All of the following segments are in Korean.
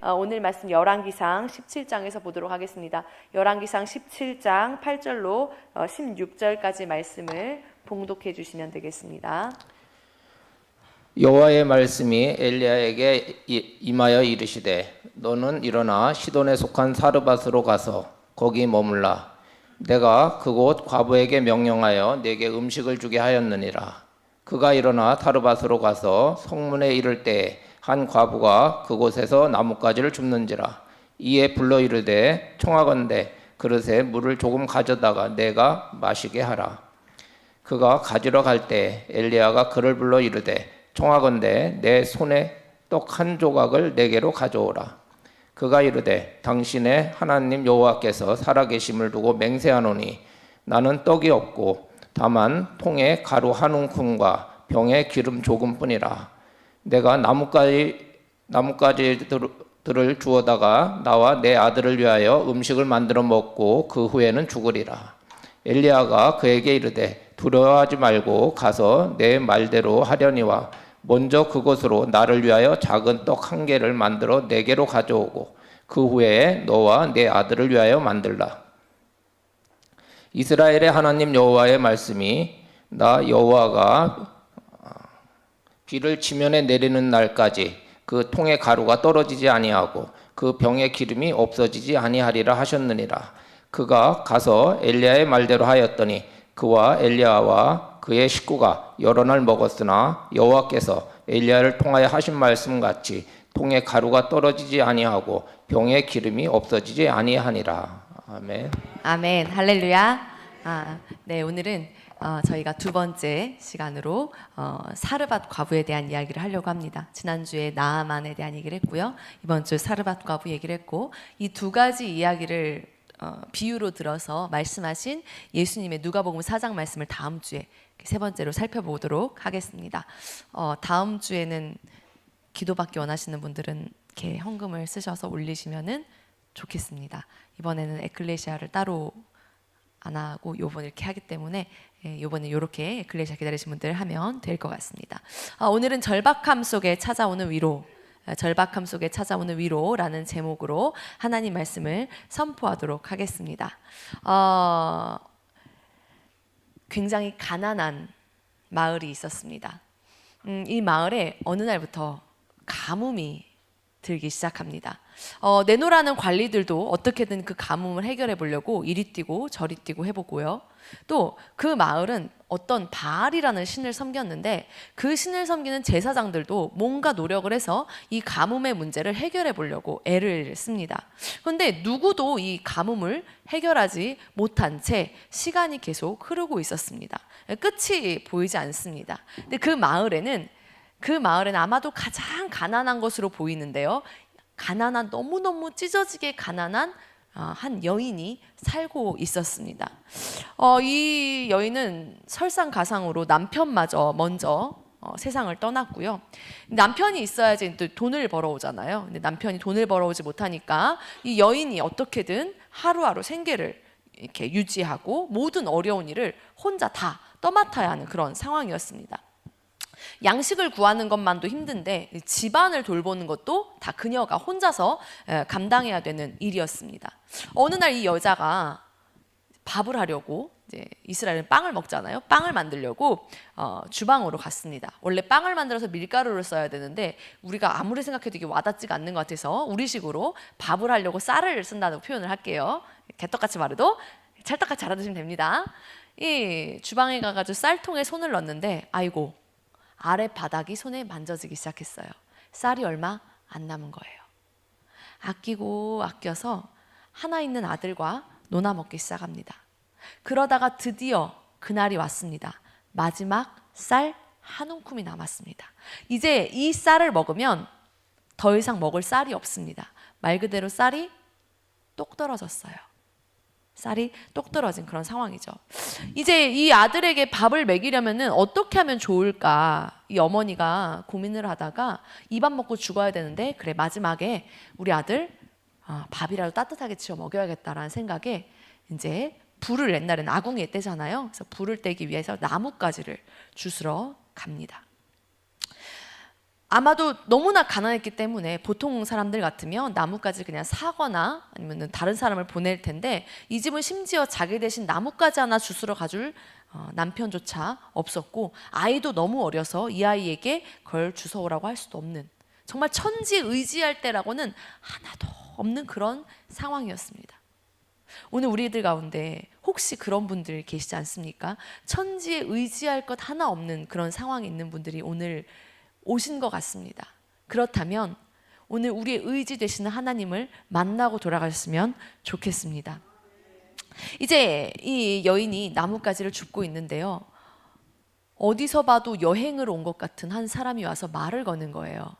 오늘 말씀 열왕기상 17장에서 보도록 하겠습니다. 열왕기상 17장 8절로 16절까지 말씀을 봉독해 주시면 되겠습니다. 여호와의 말씀이 엘리야에게 임하여 이르시되 너는 일어나 시돈에 속한 사르밧으로 가서 거기 머물라. 내가 그곳 과부에게 명령하여 내게 음식을 주게 하였느니라. 그가 일어나 사르밧으로 가서 성문에 이를 때에 한 과부가 그곳에서 나뭇가지를 줍는지라. 이에 불러 이르되 청하건대 그릇에 물을 조금 가져다가 내가 마시게 하라. 그가 가지러 갈 때 엘리야가 그를 불러 이르되 청하건대 내 손에 떡 한 조각을 내게로 가져오라. 그가 이르되 당신의 하나님 여호와께서 살아계심을 두고 맹세하노니 나는 떡이 없고 다만 통에 가루 한 움큼과 병에 기름 조금뿐이라. 내가 나뭇가지들을 주워다가 나와 내 아들을 위하여 음식을 만들어 먹고 그 후에는 죽으리라. 엘리야가 그에게 이르되 두려워하지 말고 가서 내 말대로 하려니와 먼저 그곳으로 나를 위하여 작은 떡 한 개를 만들어 내게로 가져오고 그 후에 너와 내 아들을 위하여 만들라. 이스라엘의 하나님 여호와의 말씀이 나 여호와가 비를 지면에 내리는 날까지 그 통의 가루가 떨어지지 아니하고 그 병의 기름이 없어지지 아니하리라 하셨느니라. 그가 가서 엘리야의 말대로 하였더니 그와 엘리야와 그의 식구가 여러 날 먹었으나 여호와께서 엘리야를 통하여 하신 말씀 같이 통에 가루가 떨어지지 아니하고 병의 기름이 없어지지 아니하니라. 아멘. 아멘. 할렐루야. 네, 오늘은 저희가 두 번째 시간으로 사르밧 과부에 대한 이야기를 하려고 합니다. 지난주에 나아만에 대한 얘기를 했고요. 이번 주 사르밧 과부 얘기를 했고, 이 두 가지 이야기를 비유로 들어서 말씀하신 예수님의 누가복음 4장 말씀을 다음 주에 세 번째로 살펴보도록 하겠습니다. 다음 주에는 기도받기 원하시는 분들은 이렇게 헌금을 쓰셔서 올리시면은 좋겠습니다. 이번에는 에클레시아를 따로 안 하고 요번 이렇게 하기 때문에 요번에 이렇게 에클레시아 기다리신 분들 하면 될 것 같습니다. 오늘은 절박함 속에 찾아오는 위로, 절박함 속에 찾아오는 위로라는 제목으로 하나님 말씀을 선포하도록 하겠습니다. 굉장히 가난한 마을이 있었습니다. 이 마을에 어느 날부터 가뭄이 들기 시작합니다. 내노라는 관리들도 어떻게든 그 가뭄을 해결해 보려고 이리 뛰고 저리 뛰고 해보고요. 또 그 마을은 어떤 바알이라는 신을 섬겼는데 그 신을 섬기는 제사장들도 뭔가 노력을 해서 이 가뭄의 문제를 해결해 보려고 애를 씁니다. 그런데 누구도 이 가뭄을 해결하지 못한 채 시간이 계속 흐르고 있었습니다. 끝이 보이지 않습니다. 근데 그 마을에는 아마도 가장 가난한 것으로 보이는데요. 너무너무 찢어지게 가난한 한 여인이 살고 있었습니다. 이 여인은 설상가상으로 남편마저 먼저 세상을 떠났고요. 남편이 있어야지 또 돈을 벌어오잖아요. 근데 남편이 돈을 벌어오지 못하니까 이 여인이 어떻게든 하루하루 생계를 이렇게 유지하고 모든 어려운 일을 혼자 다 떠맡아야 하는 그런 상황이었습니다. 양식을 구하는 것만도 힘든데 집안을 돌보는 것도 다 그녀가 혼자서 감당해야 되는 일이었습니다. 어느 날 이 여자가 밥을 하려고, 이제 이스라엘은 빵을 먹잖아요. 빵을 만들려고 주방으로 갔습니다. 원래 빵을 만들어서 밀가루를 써야 되는데 우리가 아무리 생각해도 이게 와닿지가 않는 것 같아서 우리식으로 밥을 하려고 쌀을 쓴다고 표현을 할게요. 개떡같이 말해도 찰떡같이 알아두시면 됩니다. 이 주방에 가가지고 쌀통에 손을 넣었는데 아이고, 아래 바닥이 손에 만져지기 시작했어요. 쌀이 얼마 안 남은 거예요. 아껴서 하나 있는 아들과 노나 먹기 시작합니다. 그러다가 드디어 그날이 왔습니다. 마지막 쌀 한 움큼이 남았습니다. 이제 이 쌀을 먹으면 더 이상 먹을 쌀이 없습니다. 말 그대로 쌀이 똑 떨어졌어요. 쌀이 똑 떨어진 그런 상황이죠. 이제 이 아들에게 밥을 먹이려면은 어떻게 하면 좋을까? 이 어머니가 고민을 하다가 이 밥 먹고 죽어야 되는데 그래 마지막에 우리 아들 밥이라도 따뜻하게 지어 먹여야겠다라는 생각에 이제 불을, 옛날엔 아궁이에 떼잖아요. 그래서 불을 떼기 위해서 나뭇가지를 주스러 갑니다. 아마도 너무나 가난했기 때문에 보통 사람들 같으면 나뭇가지 그냥 사거나 아니면 다른 사람을 보낼 텐데 이 집은 심지어 자기 대신 나뭇가지 하나 주스러 가줄 남편조차 없었고 아이도 너무 어려서 이 아이에게 그걸 주워오라고 할 수도 없는 정말 천지에 의지할 때라고는 하나도 없는 그런 상황이었습니다. 오늘 우리들 가운데 혹시 그런 분들 계시지 않습니까? 천지에 의지할 것 하나 없는 그런 상황에 있는 분들이 오늘 오신 것 같습니다. 그렇다면 오늘 우리의 의지 되시는 하나님을 만나고 돌아갔으면 좋겠습니다. 이제 이 여인이 나뭇가지를 줍고 있는데요. 어디서 봐도 여행을 온 것 같은 한 사람이 와서 말을 거는 거예요.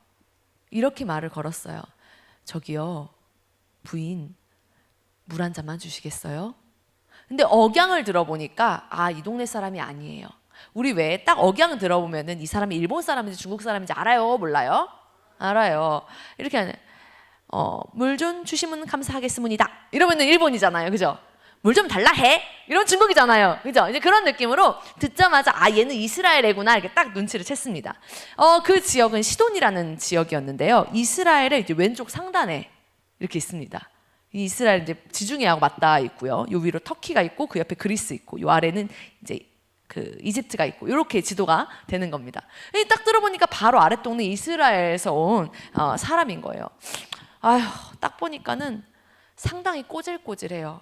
이렇게 말을 걸었어요. 저기요, 부인, 물 한 잔만 주시겠어요? 근데 억양을 들어보니까 이 동네 사람이 아니에요. 우리 왜 딱 억양 들어보면은 이 사람이 일본 사람인지 중국 사람인지 알아요? 몰라요? 알아요. 이렇게 하는 물 좀 주시면 감사하겠습니다. 이러면은 일본이잖아요. 그죠? 물 좀 달라 해? 이런 중국이잖아요. 그죠? 이제 그런 느낌으로 듣자마자 얘는 이스라엘 애구나 이렇게 딱 눈치를 챘습니다. 그 지역은 시돈이라는 지역이었는데요. 이스라엘의 이제 왼쪽 상단에 이렇게 있습니다. 이 이스라엘 이제 지중해하고 맞닿아 있고요. 요 위로 터키가 있고 그 옆에 그리스 있고 요 아래는 이제 그 이집트가 있고 이렇게 지도가 되는 겁니다. 딱 들어보니까 바로 아랫동네 이스라엘에서 온 사람인 거예요. 딱 보니까는 상당히 꼬질꼬질해요.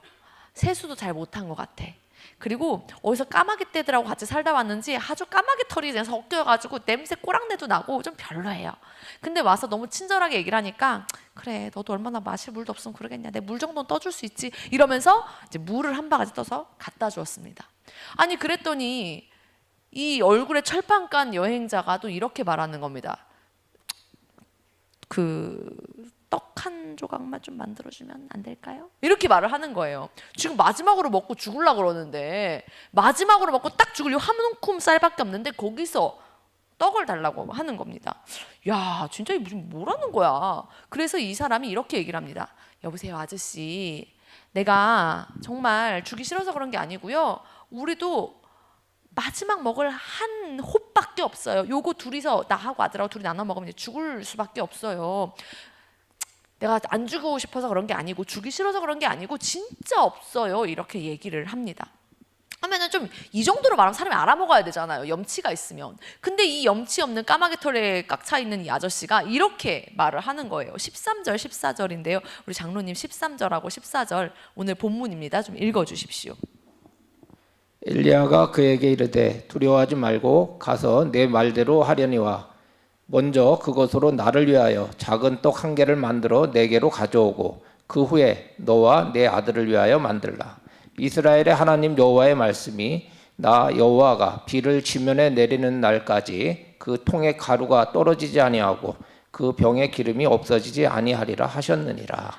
세수도 잘 못한 것 같아. 그리고 어디서 까마귀 떼들하고 같이 살다 왔는지 아주 까마귀 털이 그냥 섞여가지고 냄새 꼬랑내도 나고 좀 별로예요. 근데 와서 너무 친절하게 얘기를 하니까 그래 너도 얼마나 마실 물도 없으면 그러겠냐 내 물 정도는 떠줄 수 있지 이러면서 이제 물을 한 바가지 떠서 갖다 주었습니다. 아니 그랬더니 이 얼굴에 철판 깐 여행자가 또 이렇게 말하는 겁니다. 떡 한 조각만 좀 만들어주면 안 될까요? 이렇게 말을 하는 거예요. 지금 마지막으로 먹고 죽으려고 그러는데 마지막으로 먹고 딱 죽을 한 움큼 쌀밖에 없는데 거기서 떡을 달라고 하는 겁니다. 야 진짜 이 무슨 뭐라는 거야. 그래서 이 사람이 이렇게 얘기를 합니다. 여보세요 아저씨 내가 정말 주기 싫어서 그런 게 아니고요. 우리도 마지막 먹을 한 홉밖에 없어요. 요거 둘이서 나하고 아들하고 둘이 나눠 먹으면 이제 죽을 수밖에 없어요. 내가 안 주고 싶어서 그런 게 아니고 주기 싫어서 그런 게 아니고 진짜 없어요. 이렇게 얘기를 합니다. 하면은 좀 이 정도로 말하면 사람이 알아먹어야 되잖아요. 염치가 있으면. 근데 이 염치 없는 까마귀 털에 꽉 차 있는 이 아저씨가 이렇게 말을 하는 거예요. 13절 14절인데요. 우리 장로님 13절하고 14절 오늘 본문입니다. 좀 읽어주십시오. 엘리야가 그에게 이르되 두려워하지 말고 가서 내 말대로 하려니와 먼저 그것으로 나를 위하여 작은 떡 한 개를 만들어 내게로 가져오고 그 후에 너와 내 아들을 위하여 만들라. 이스라엘의 하나님 여호와의 말씀이 나 여호와가 비를 지면에 내리는 날까지 그 통의 가루가 떨어지지 아니하고 그 병의 기름이 없어지지 아니하리라 하셨느니라.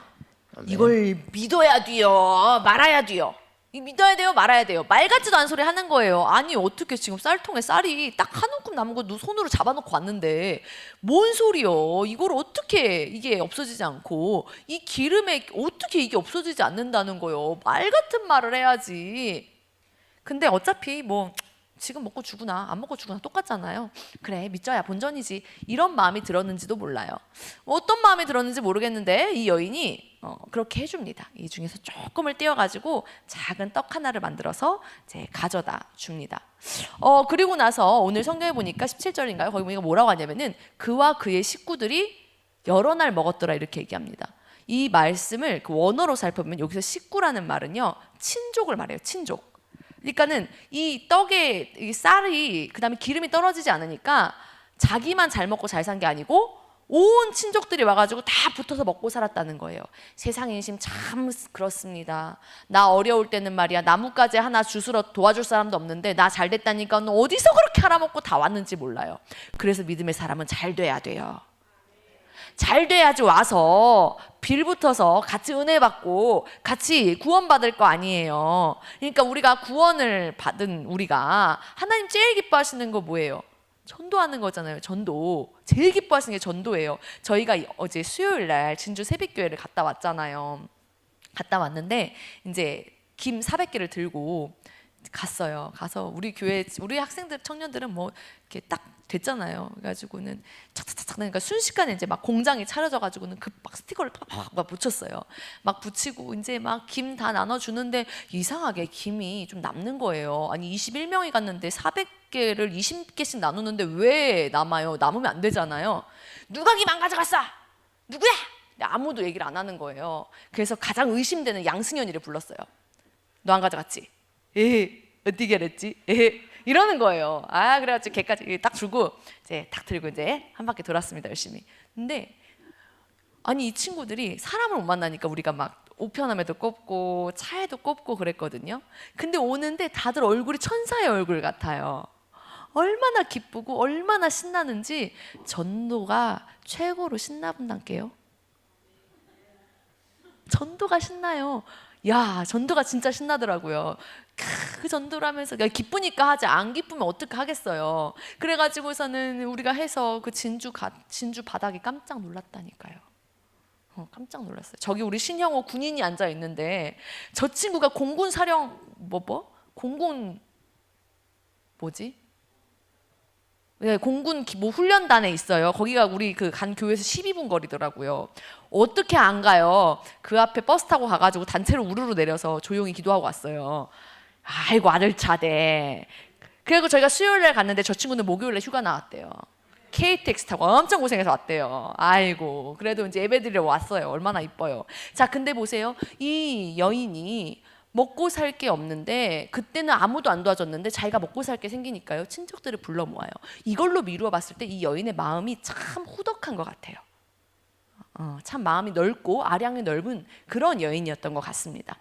아멘. 이걸 믿어야 돼요. 말아야 돼요. 믿어야 돼요, 말아야 돼요. 말 같지도 않은 소리 하는 거예요. 아니 어떻게 지금 쌀통에 쌀이 딱 한 움큼 남은 거 손으로 잡아놓고 왔는데 뭔 소리요? 이걸 어떻게 이게 없어지지 않고 이 기름에 어떻게 이게 없어지지 않는다는 거요? 말 같은 말을 해야지. 근데 어차피 뭐 지금 먹고 죽으나 안 먹고 죽으나 똑같잖아요. 그래 믿져야 본전이지. 이런 마음이 들었는지도 몰라요. 어떤 마음이 들었는지 모르겠는데 이 여인이 그렇게 해줍니다. 이 중에서 조금을 떼어가지고 작은 떡 하나를 만들어서 이제 가져다 줍니다. 그리고 나서 오늘 성경에 보니까 17절인가요? 거기 보니까 뭐라고 하냐면은 그와 그의 식구들이 여러 날 먹었더라 이렇게 얘기합니다. 이 말씀을 그 원어로 살펴보면 여기서 식구라는 말은요 친족을 말해요. 친족. 그러니까는 이 떡에 이 쌀이 그다음에 기름이 떨어지지 않으니까 자기만 잘 먹고 잘 산 게 아니고 온 친족들이 와가지고 다 붙어서 먹고 살았다는 거예요. 세상 인심 참 그렇습니다. 나 어려울 때는 말이야 나뭇가지 하나 주스러 도와줄 사람도 없는데 나 잘 됐다니까 너 어디서 그렇게 알아먹고 다 왔는지 몰라요. 그래서 믿음의 사람은 잘 돼야 돼요. 잘 돼야지 와서 빌 붙어서 같이 은혜 받고 같이 구원받을 거 아니에요. 그러니까 우리가 구원을 받은 우리가 하나님 제일 기뻐하시는 거 뭐예요? 전도하는 거잖아요. 전도. 제일 기뻐하시는 게 전도예요. 저희가 어제 수요일 날 진주 새벽교회를 갔다 왔잖아요. 갔다 왔는데 이제 김 400개를 들고 갔어요. 가서 우리 교회 우리 학생들 청년들은 뭐 이렇게 딱 됐잖아요. 그래가지고는 착착착 그러니까 순식간에 이제 막 공장이 차려져가지고는 그 막 스티커를 막 붙였어요. 막 붙이고 이제 막 김 다 나눠주는데 이상하게 김이 좀 남는 거예요. 아니 21명이 갔는데 400개를 20개씩 나누는데 왜 남아요? 남으면 안 되잖아요. 누가 김 안 가져갔어? 누구야? 아무도 얘기를 안 하는 거예요. 그래서 가장 의심되는 양승연이를 불렀어요. 너 안 가져갔지? 어떻게 알았지? 이러는 거예요. 아, 그래가지고 걔까지 딱 주고 이제 딱 들고 이제 한 바퀴 돌았습니다, 열심히. 근데 아니 이 친구들이 사람을 못 만나니까 우리가 막 우편함에도 꼽고 차에도 꼽고 그랬거든요. 근데 오는데 다들 얼굴이 천사의 얼굴 같아요. 얼마나 기쁘고 얼마나 신나는지 전도가 최고로 신나 본단게요. 전도가 신나요. 야, 전도가 진짜 신나더라고요. 그 전도를 하면서 기쁘니까 하지 안 기쁘면 어떻게 하겠어요. 그래가지고서는 우리가 해서 그 진주 바닥이 깜짝 놀랐다니까요. 깜짝 놀랐어요. 저기 우리 신형호 군인이 앉아 있는데 저 친구가 공군 사령 공군 뭐지? 네, 공군 뭐 훈련단에 있어요. 거기가 우리 그 간 교회에서 12분 거리더라고요. 어떻게 안 가요? 그 앞에 버스 타고 가가지고 단체로 우르르 내려서 조용히 기도하고 왔어요. 아이고 아들 차대. 그리고 저희가 수요일날 갔는데 저 친구는 목요일에 휴가 나왔대요. KTX 타고 엄청 고생해서 왔대요. 아이고 그래도 이제 예배드리러 왔어요. 얼마나 이뻐요. 자 근데 보세요. 이 여인이 먹고 살 게 없는데 그때는 아무도 안 도와줬는데 자기가 먹고 살 게 생기니까요. 친척들을 불러 모아요. 이걸로 미루어 봤을 때 이 여인의 마음이 참 후덕한 것 같아요. 참 마음이 넓고 아량이 넓은 그런 여인이었던 것 같습니다.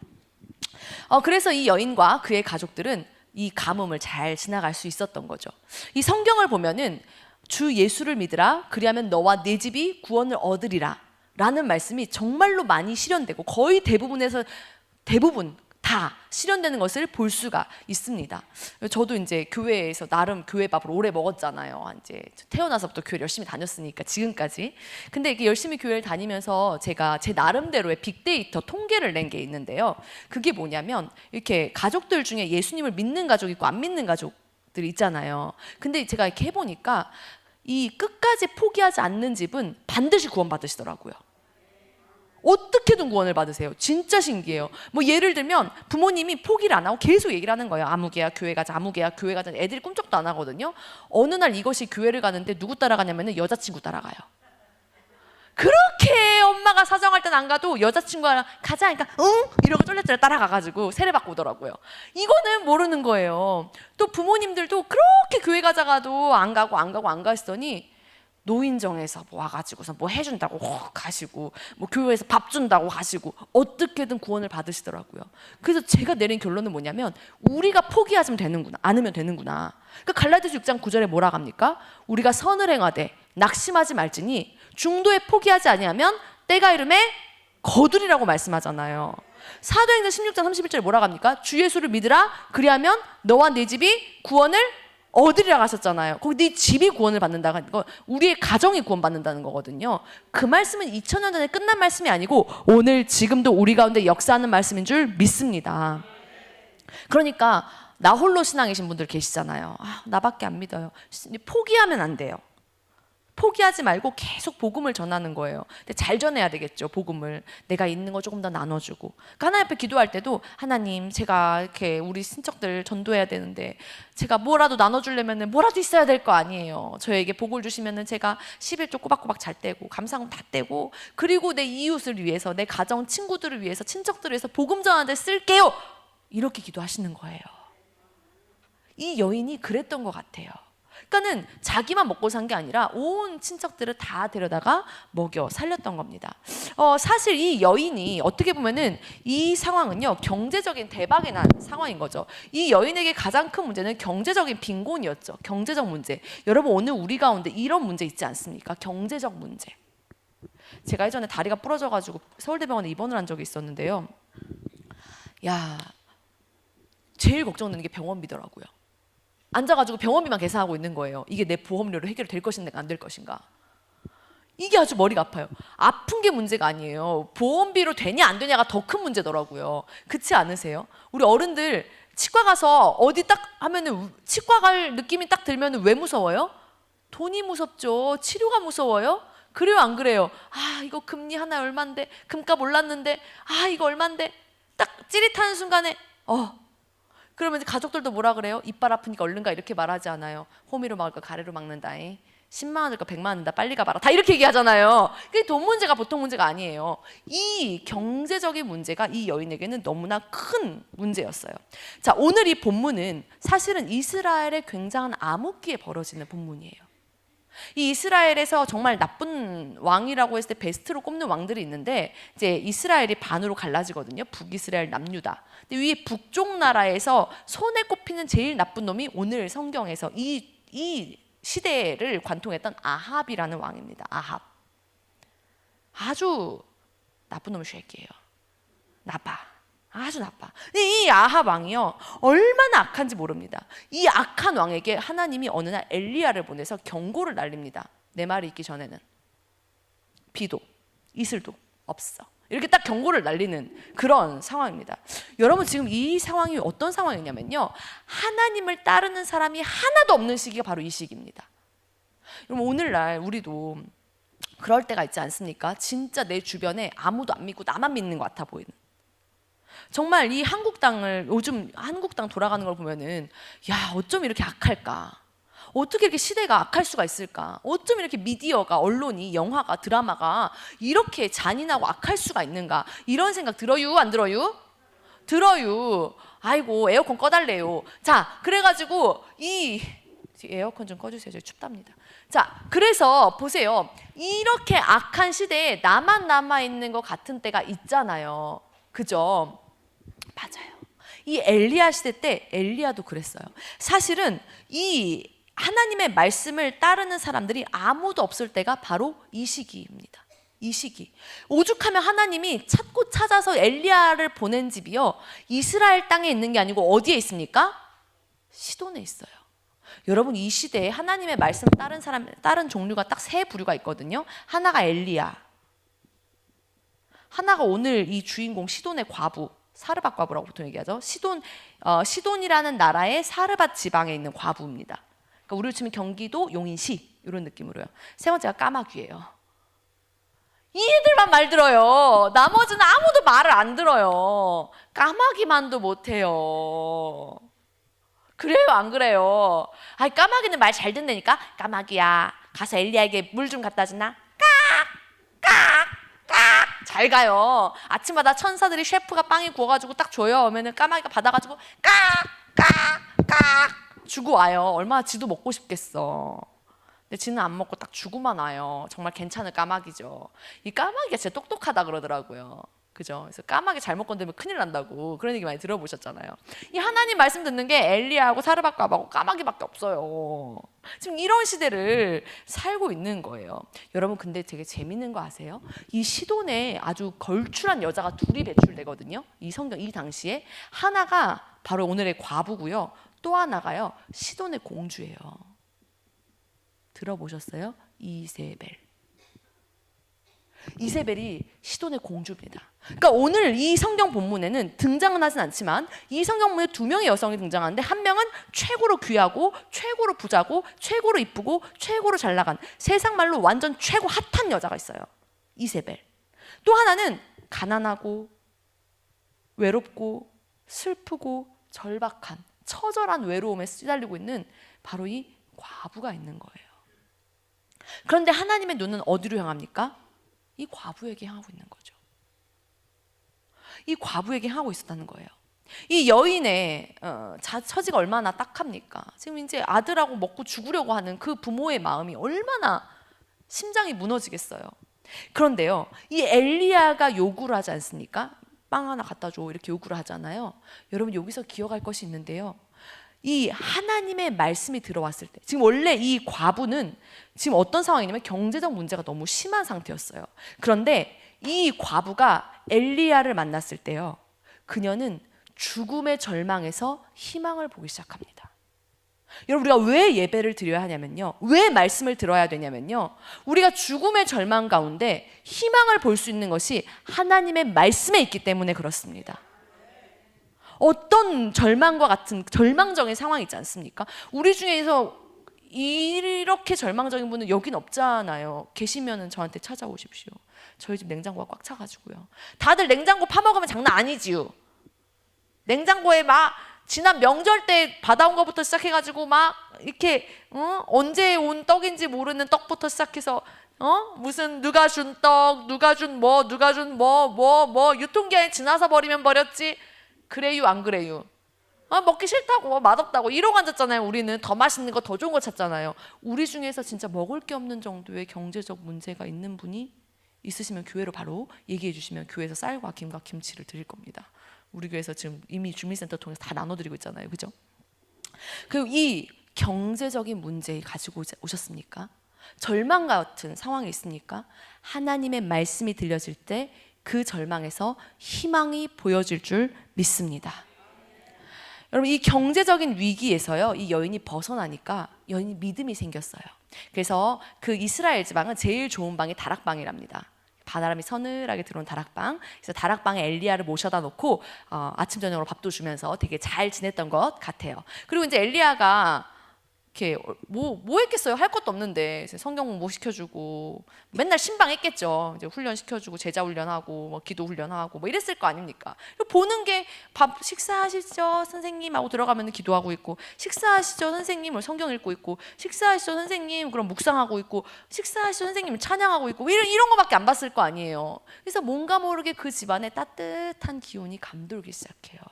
그래서 이 여인과 그의 가족들은 이 가뭄을 잘 지나갈 수 있었던 거죠. 이 성경을 보면은 주 예수를 믿으라 그리하면 너와 네 집이 구원을 얻으리라 라는 말씀이 정말로 많이 실현되고 거의 대부분 다 실현되는 것을 볼 수가 있습니다. 저도 이제 교회에서 나름 교회 밥을 오래 먹었잖아요. 이제 태어나서부터 교회를 열심히 다녔으니까 지금까지. 근데 이게 열심히 교회를 다니면서 제가 제 나름대로의 빅데이터 통계를 낸 게 있는데요. 그게 뭐냐면 이렇게 가족들 중에 예수님을 믿는 가족이 있고 안 믿는 가족들이 있잖아요. 근데 제가 이렇게 해보니까 이 끝까지 포기하지 않는 집은 반드시 구원받으시더라고요. 어떻게든 구원을 받으세요. 진짜 신기해요. 뭐 예를 들면 부모님이 포기를 안 하고 계속 얘기를 하는 거예요. 아무개야 교회 가자, 아무개야 교회 가자. 애들이 꿈쩍도 안 하거든요. 어느 날 이것이 교회를 가는데 누구 따라가냐면 여자친구 따라가요. 그렇게 엄마가 사정할 땐 안 가도 여자친구랑 가자 하니까 응? 이러고 쫄래쫄래 따라가가지고 세례받고 오더라고요. 이거는 모르는 거예요. 또 부모님들도 그렇게 교회 가자가도 안 가고 했더니 노인정에서 뭐 와가지고서 뭐 해준다고 가시고 뭐 교회에서 밥 준다고 가시고 어떻게든 구원을 받으시더라고요. 그래서 제가 내린 결론은 뭐냐면 우리가 포기하지 않으면 되는구나. 그러니까 갈라디아서 6장 9절에 뭐라 합니까? 우리가 선을 행하되 낙심하지 말지니 중도에 포기하지 아니하면 때가 이름에 거두리라고 말씀하잖아요. 사도행전 16장 31절에 뭐라 합니까? 주 예수를 믿으라 그리하면 너와 네 집이 구원을 얻으리라고 하셨잖아요. 거기 네 집이 구원을 받는다는 거, 우리의 가정이 구원받는다는 거거든요. 그 말씀은 2000년 전에 끝난 말씀이 아니고 오늘 지금도 우리 가운데 역사하는 말씀인 줄 믿습니다. 그러니까 나 홀로 신앙이신 분들 계시잖아요. 나밖에 안 믿어요. 포기하면 안 돼요. 포기하지 말고 계속 복음을 전하는 거예요. 근데 잘 전해야 되겠죠, 복음을. 내가 있는 거 조금 더 나눠주고. 그러니까 하나님 앞에 기도할 때도 하나님, 제가 이렇게 우리 친척들 전도해야 되는데 제가 뭐라도 나눠주려면 뭐라도 있어야 될 거 아니에요. 저에게 복을 주시면 제가 11조 꼬박꼬박 잘 떼고 감사금 다 떼고 그리고 내 이웃을 위해서 내 가정 친구들을 위해서 친척들을 위해서 복음 전하는데 쓸게요. 이렇게 기도하시는 거예요. 이 여인이 그랬던 것 같아요. 그러니까는 자기만 먹고 산 게 아니라 온 친척들을 다 데려다가 먹여 살렸던 겁니다. 사실 이 여인이 어떻게 보면은 이 상황은요 경제적인 대박이 난 상황인 거죠. 이 여인에게 가장 큰 문제는 경제적인 빈곤이었죠. 경제적 문제. 여러분 오늘 우리 가운데 이런 문제 있지 않습니까? 경제적 문제. 제가 예전에 다리가 부러져가지고 서울대병원에 입원을 한 적이 있었는데요. 제일 걱정되는 게 병원비더라고요. 앉아가지고 병원비만 계산하고 있는 거예요. 이게 내 보험료로 해결될 것인가 안 될 것인가. 이게 아주 머리가 아파요. 아픈 게 문제가 아니에요. 보험비로 되냐 안 되냐가 더 큰 문제더라고요. 그렇지 않으세요? 우리 어른들 치과 가서 어디 딱 하면은 치과 갈 느낌이 딱 들면은 왜 무서워요? 돈이 무섭죠. 치료가 무서워요. 그래요, 안 그래요? 아, 이거 금리 하나 얼만데, 금값 올랐는데, 아, 이거 얼만데, 딱 찌릿하는 순간에, 그러면 이제 가족들도 뭐라 그래요? 이빨 아프니까 얼른 가 이렇게 말하지 않아요. 호미로 막을 거 가래로 막는다잉. 10만 원 들 거 100만 원 든다. 빨리 가봐라. 다 이렇게 얘기하잖아요. 그게 돈 문제가 보통 문제가 아니에요. 이 경제적인 문제가 이 여인에게는 너무나 큰 문제였어요. 자, 오늘 이 본문은 사실은 이스라엘의 굉장한 암흑기에 벌어지는 본문이에요. 이 이스라엘에서 정말 나쁜 왕이라고 했을 때 베스트로 꼽는 왕들이 있는데 이제 이스라엘이 반으로 갈라지거든요. 북이스라엘, 남유다. 근데 위에 북쪽 나라에서 손에 꼽히는 제일 나쁜 놈이 오늘 성경에서 이 시대를 관통했던 아합이라는 왕입니다. 아합. 아주 나쁜 놈의 쉐이크예요. 나빠. 아주 나빠. 근데 이 아합 왕이요, 얼마나 악한지 모릅니다. 이 악한 왕에게 하나님이 어느 날 엘리야를 보내서 경고를 날립니다. 내 말이 있기 전에는 비도 이슬도 없어. 이렇게 딱 경고를 날리는 그런 상황입니다. 여러분, 지금 이 상황이 어떤 상황이냐면요, 하나님을 따르는 사람이 하나도 없는 시기가 바로 이 시기입니다. 여러분, 오늘날 우리도 그럴 때가 있지 않습니까? 진짜 내 주변에 아무도 안 믿고 나만 믿는 것 같아 보이는. 정말 이 한국당을, 요즘 한국당 돌아가는 걸 보면은, 야, 어쩜 이렇게 악할까? 어떻게 이렇게 시대가 악할 수가 있을까? 어쩜 이렇게 미디어가, 언론이, 영화가, 드라마가 이렇게 잔인하고 악할 수가 있는가? 이런 생각 들어요? 안 들어요? 들어요. 아이고, 에어컨 꺼달래요. 자, 그래가지고 이 에어컨 좀 꺼주세요. 저 춥답니다. 자, 그래서 보세요. 이렇게 악한 시대에 나만 남아있는 것 같은 때가 있잖아요. 그죠? 맞아요. 이 엘리야 시대 때 엘리야도 그랬어요. 사실은 이 하나님의 말씀을 따르는 사람들이 아무도 없을 때가 바로 이 시기입니다. 이 시기. 오죽하면 하나님이 찾고 찾아서 엘리야를 보낸 집이요, 이스라엘 땅에 있는 게 아니고 어디에 있습니까? 시돈에 있어요. 여러분, 이 시대에 하나님의 말씀 따른 사람, 다른 종류가 딱 세 부류가 있거든요. 하나가 엘리야, 하나가 오늘 이 주인공 시돈의 과부, 사르밧 과부라고 보통 얘기하죠. 시돈이라는 나라의 사르밧 지방에 있는 과부입니다. 그러니까 우리로 치면 경기도 용인시 이런 느낌으로요. 세 번째가 까마귀예요. 이 애들만 말 들어요. 나머지는 아무도 말을 안 들어요. 까마귀만도 못해요. 그래요, 안 그래요? 아이, 까마귀는 말 잘 듣는다니까. 까마귀야, 가서 엘리야에게 물 좀 갖다 주나? 잘 가요. 아침마다 천사들이 셰프가 빵이 구워가지고 딱 줘요. 오면은 까마귀가 받아가지고 주고 와요. 얼마나 지도 먹고 싶겠어. 근데 지는 안 먹고 딱 주고만 와요. 정말 괜찮은 까마귀죠. 이 까마귀가 진짜 똑똑하다 그러더라고요. 그죠? 그래서 까마귀 잘못 건드리면 큰일 난다고 그런 얘기 많이 들어보셨잖아요. 이 하나님 말씀 듣는 게 엘리야하고 사르밧 과부하고 까마귀밖에 없어요. 지금 이런 시대를 살고 있는 거예요. 여러분, 근데 되게 재밌는 거 아세요? 이 시돈에 아주 걸출한 여자가 둘이 배출되거든요. 이 성경, 이 당시에 하나가 바로 오늘의 과부고요, 또 하나가요, 시돈의 공주예요. 들어보셨어요? 이세벨. 이세벨이 시돈의 공주입니다. 그러니까 오늘 이 성경 본문에는 등장은 하진 않지만 이 성경 본문에 두 명의 여성이 등장하는데, 한 명은 최고로 귀하고 최고로 부자고 최고로 이쁘고 최고로 잘 나간, 세상 말로 완전 최고 핫한 여자가 있어요. 이세벨. 또 하나는 가난하고 외롭고 슬프고 절박한 처절한 외로움에 시달리고 있는 바로 이 과부가 있는 거예요. 그런데 하나님의 눈은 어디로 향합니까? 이 과부에게 향하고 있는 거죠. 이 과부에게 향하고 있었다는 거예요. 이 여인의 처지가 얼마나 딱합니까? 지금 이제 아들하고 먹고 죽으려고 하는 그 부모의 마음이 얼마나 심장이 무너지겠어요. 그런데요, 이 엘리야가 요구를 하지 않습니까? 빵 하나 갖다 줘, 이렇게 요구를 하잖아요. 여러분, 여기서 기억할 것이 있는데요, 이 하나님의 말씀이 들어왔을 때, 지금 원래 이 과부는 지금 어떤 상황이냐면 경제적 문제가 너무 심한 상태였어요. 그런데 이 과부가 엘리야를 만났을 때요, 그녀는 죽음의 절망에서 희망을 보기 시작합니다. 여러분, 우리가 왜 예배를 드려야 하냐면요, 왜 말씀을 들어야 되냐면요, 우리가 죽음의 절망 가운데 희망을 볼 수 있는 것이 하나님의 말씀에 있기 때문에 그렇습니다. 어떤 절망과 같은 절망적인 상황이 있지 않습니까? 우리 중에서 이렇게 절망적인 분은 여긴 없잖아요. 계시면은 저한테 찾아오십시오. 저희 집 냉장고가 꽉 차가지고요. 다들 냉장고 파먹으면 장난 아니지요. 냉장고에 막 지난 명절 때 받아온 것부터 시작해가지고 막 이렇게 언제 온 떡인지 모르는 떡부터 시작해서 무슨 누가 준 떡, 누가 준 뭐, 누가 준 뭐 유통기한이 지나서 버리면 버렸지. 그래요 안 그래요? 먹기 싫다고 맛없다고 이러고 앉았잖아요. 우리는 더 맛있는 거 더 좋은 거 찾잖아요. 우리 중에서 진짜 먹을 게 없는 정도의 경제적 문제가 있는 분이 있으시면 교회로 바로 얘기해 주시면 교회에서 쌀과 김과 김치를 드릴 겁니다. 우리 교회에서 지금 이미 주민센터 통해서 다 나눠드리고 있잖아요. 그죠? 그리고 이 경제적인 문제 가지고 오셨습니까? 절망 같은 상황이 있으니까 하나님의 말씀이 들려질 때 그 절망에서 희망이 보여질 줄 믿습니다. 여러분 이 경제적인 위기에서요 이 여인이 벗어나니까 여인이 믿음이 생겼어요. 그래서 그 이스라엘 지방은 제일 좋은 방이 다락방이랍니다. 바람이 서늘하게 들어온 다락방. 그래서 다락방에 엘리야를 모셔다 놓고 아침 저녁으로 밥도 주면서 되게 잘 지냈던 것 같아요. 그리고 이제 엘리야가 이렇게 뭐 했겠어요? 할 것도 없는데 성경 공부 시켜주고 맨날 신방했겠죠. 이제 훈련 시켜주고 제자 훈련하고 뭐 기도 훈련하고 뭐 이랬을 거 아닙니까? 보는 게 밥 식사하시죠 선생님 하고 들어가면 기도하고 있고 식사하시죠 선생님 성경 읽고 있고 식사하시죠 선생님 그럼 묵상하고 있고 식사하시죠 선생님 찬양하고 있고 이런 거밖에 안 봤을 거 아니에요. 그래서 뭔가 모르게 그 집안에 따뜻한 기운이 감돌기 시작해요.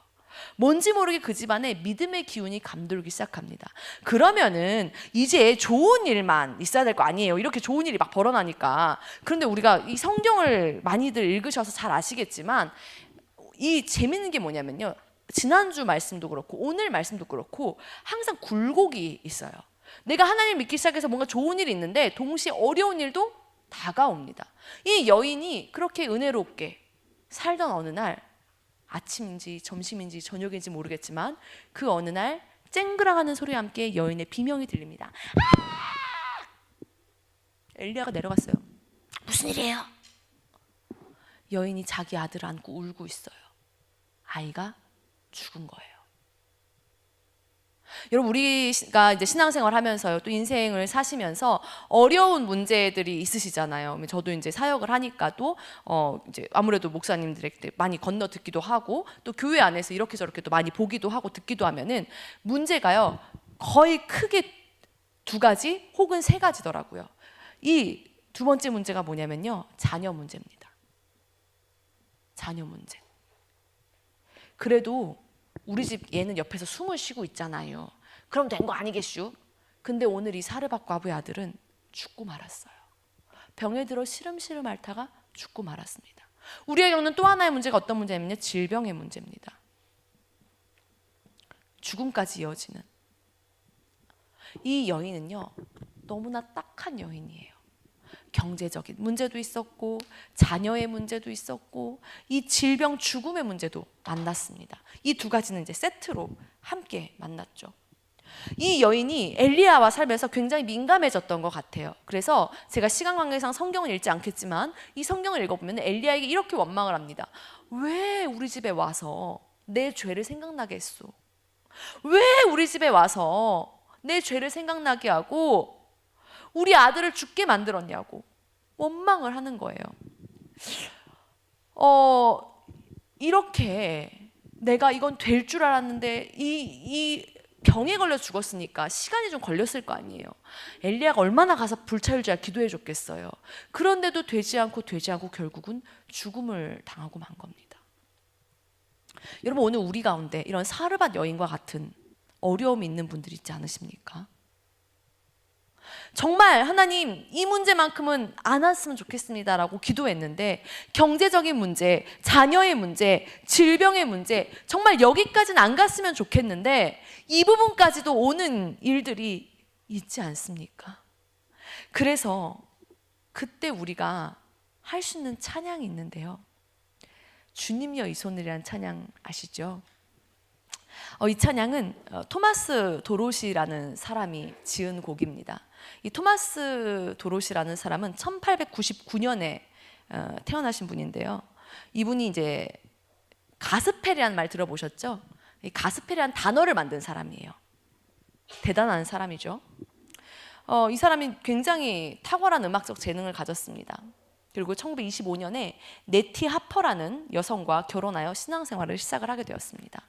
뭔지 모르게 그 집안에 믿음의 기운이 감돌기 시작합니다. 그러면은 이제 좋은 일만 있어야 될 거 아니에요. 이렇게 좋은 일이 막 벌어나니까. 그런데 우리가 이 성경을 많이들 읽으셔서 잘 아시겠지만 이 재밌는 게 뭐냐면요. 지난주 말씀도 그렇고 오늘 말씀도 그렇고 항상 굴곡이 있어요. 내가 하나님을 믿기 시작해서 뭔가 좋은 일이 있는데 동시에 어려운 일도 다가옵니다. 이 여인이 그렇게 은혜롭게 살던 어느 날 아침인지 점심인지 저녁인지 모르겠지만 그 어느 날 쨍그랑하는 소리와 함께 여인의 비명이 들립니다. 엘리야가 내려갔어요. 무슨 일이에요? 여인이 자기 아들을 안고 울고 있어요. 아이가 죽은 거예요. 여러분 우리가 이제 신앙생활 하면서요 또 인생을 사시면서 어려운 문제들이 있으시잖아요. 저도 이제 사역을 하니까 또 이제 아무래도 목사님들에게 많이 건너 듣기도 하고 또 교회 안에서 이렇게 저렇게 또 많이 보기도 하고 듣기도 하면은 문제가요 거의 크게 두 가지 혹은 세 가지더라고요. 이 두 번째 문제가 뭐냐면요 자녀 문제입니다. 자녀 문제. 그래도 우리 집 얘는 옆에서 숨을 쉬고 있잖아요. 그럼 된 거 아니겠슈? 근데 오늘 이 사르밧 과부의 아들은 죽고 말았어요. 병에 들어 시름시름 앓다가 죽고 말았습니다. 우리가 겪는 또 하나의 문제가 어떤 문제냐면요 질병의 문제입니다. 죽음까지 이어지는. 이 여인은요 너무나 딱한 여인이에요. 경제적인 문제도 있었고 자녀의 문제도 있었고 이 질병 죽음의 문제도 만났습니다. 이 두 가지는 이제 세트로 함께 만났죠. 이 여인이 엘리야와 살면서 굉장히 민감해졌던 것 같아요. 그래서 제가 시간 관계상 성경을 읽지 않겠지만 이 성경을 읽어보면 엘리야에게 이렇게 원망을 합니다. 왜 우리 집에 와서 내 죄를 생각나게 했소? 왜 우리 집에 와서 내 죄를 생각나게 하고 우리 아들을 죽게 만들었냐고 원망을 하는 거예요. 이렇게 내가 이건 될 줄 알았는데 이 병에 걸려 죽었으니까 시간이 좀 걸렸을 거 아니에요. 엘리야가 얼마나 가서 불찰주야 기도해 줬겠어요. 그런데도 되지 않고 결국은 죽음을 당하고 만 겁니다. 여러분 오늘 우리 가운데 이런 사르밧 여인과 같은 어려움이 있는 분들이 있지 않으십니까? 정말 하나님 이 문제만큼은 안 왔으면 좋겠습니다라고 기도했는데 경제적인 문제, 자녀의 문제, 질병의 문제 정말 여기까지는 안 갔으면 좋겠는데 이 부분까지도 오는 일들이 있지 않습니까? 그래서 그때 우리가 할 수 있는 찬양이 있는데요. 주님여 이 손을이라는 찬양 아시죠? 이 찬양은 토마스 도로시라는 사람이 지은 곡입니다. 이 토마스 도로시라는 사람은 1899년에 태어나신 분인데요. 이분이 이제 가스펠이라는 말 들어보셨죠? 이 가스펠이라는 단어를 만든 사람이에요. 대단한 사람이죠. 이 사람이 굉장히 탁월한 음악적 재능을 가졌습니다. 그리고 1925년에 네티 하퍼라는 여성과 결혼하여 신앙생활을 시작을 하게 되었습니다.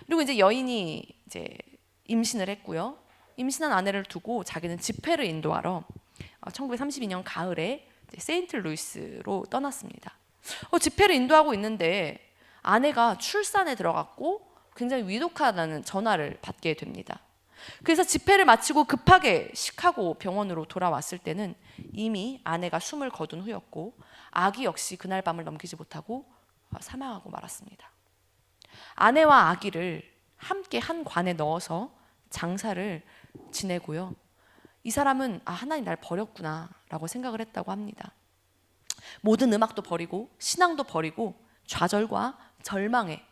그리고 이제 여인이 이제 임신을 했고요. 임신한 아내를 두고 자기는 집회를 인도하러 1932년 가을에 세인트루이스로 떠났습니다. 집회를 인도하고 있는데 아내가 출산에 들어갔고 굉장히 위독하다는 전화를 받게 됩니다. 그래서 집회를 마치고 급하게 시카고 병원으로 돌아왔을 때는 이미 아내가 숨을 거둔 후였고 아기 역시 그날 밤을 넘기지 못하고 사망하고 말았습니다. 아내와 아기를 함께 한 관에 넣어서 장사를 지내고요. 이 사람은 하나님 날 버렸구나 라고 생각을 했다고 합니다. 모든 음악도 버리고 신앙도 버리고 좌절과 절망에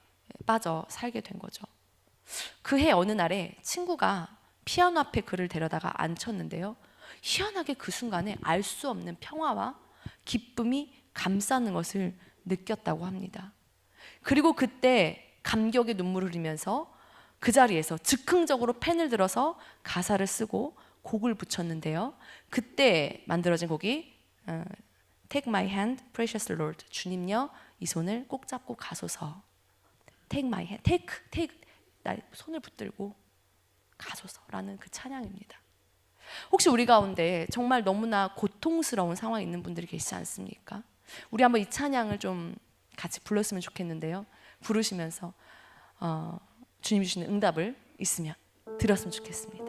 빠져 살게 된 거죠. 그해 어느 날에 친구가 피아노 앞에 그를 데려다가 앉혔는데요. 희한하게 그 순간에 알 수 없는 평화와 기쁨이 감싸는 것을 느꼈다고 합니다. 그리고 그때 감격의 눈물을 흘리면서 그 자리에서 즉흥적으로 펜을 들어서 가사를 쓰고 곡을 붙였는데요. 그때 만들어진 곡이 Take my hand, precious Lord. 주님여 이 손을 꼭 잡고 가소서. Take my hand, take 나 손을 붙들고 가소서라는 그 찬양입니다. 혹시 우리 가운데 정말 너무나 고통스러운 상황에 있는 분들이 계시지 않습니까? 우리 한번 이 찬양을 좀 같이 불렀으면 좋겠는데요. 부르시면서 주님이 주시는 응답을 있으면 드렸으면 좋겠습니다.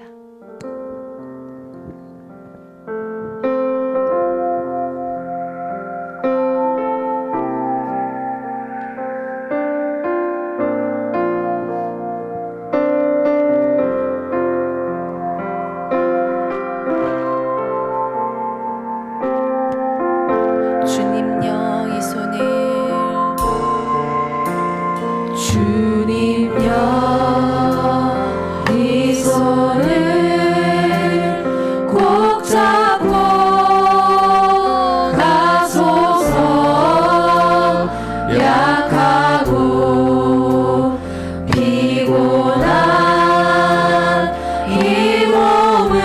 주님여 이 손을 꼭 잡고 가소서. 약하고 피곤한 이 몸을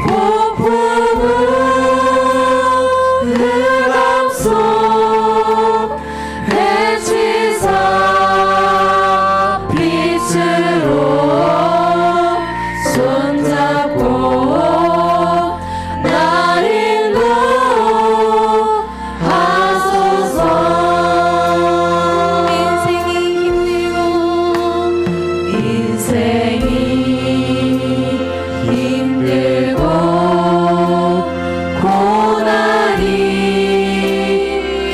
폭풍은 흑암속 해치사 빛으로 손잡고 날 인도하소서. 인생이 힘들고 고난이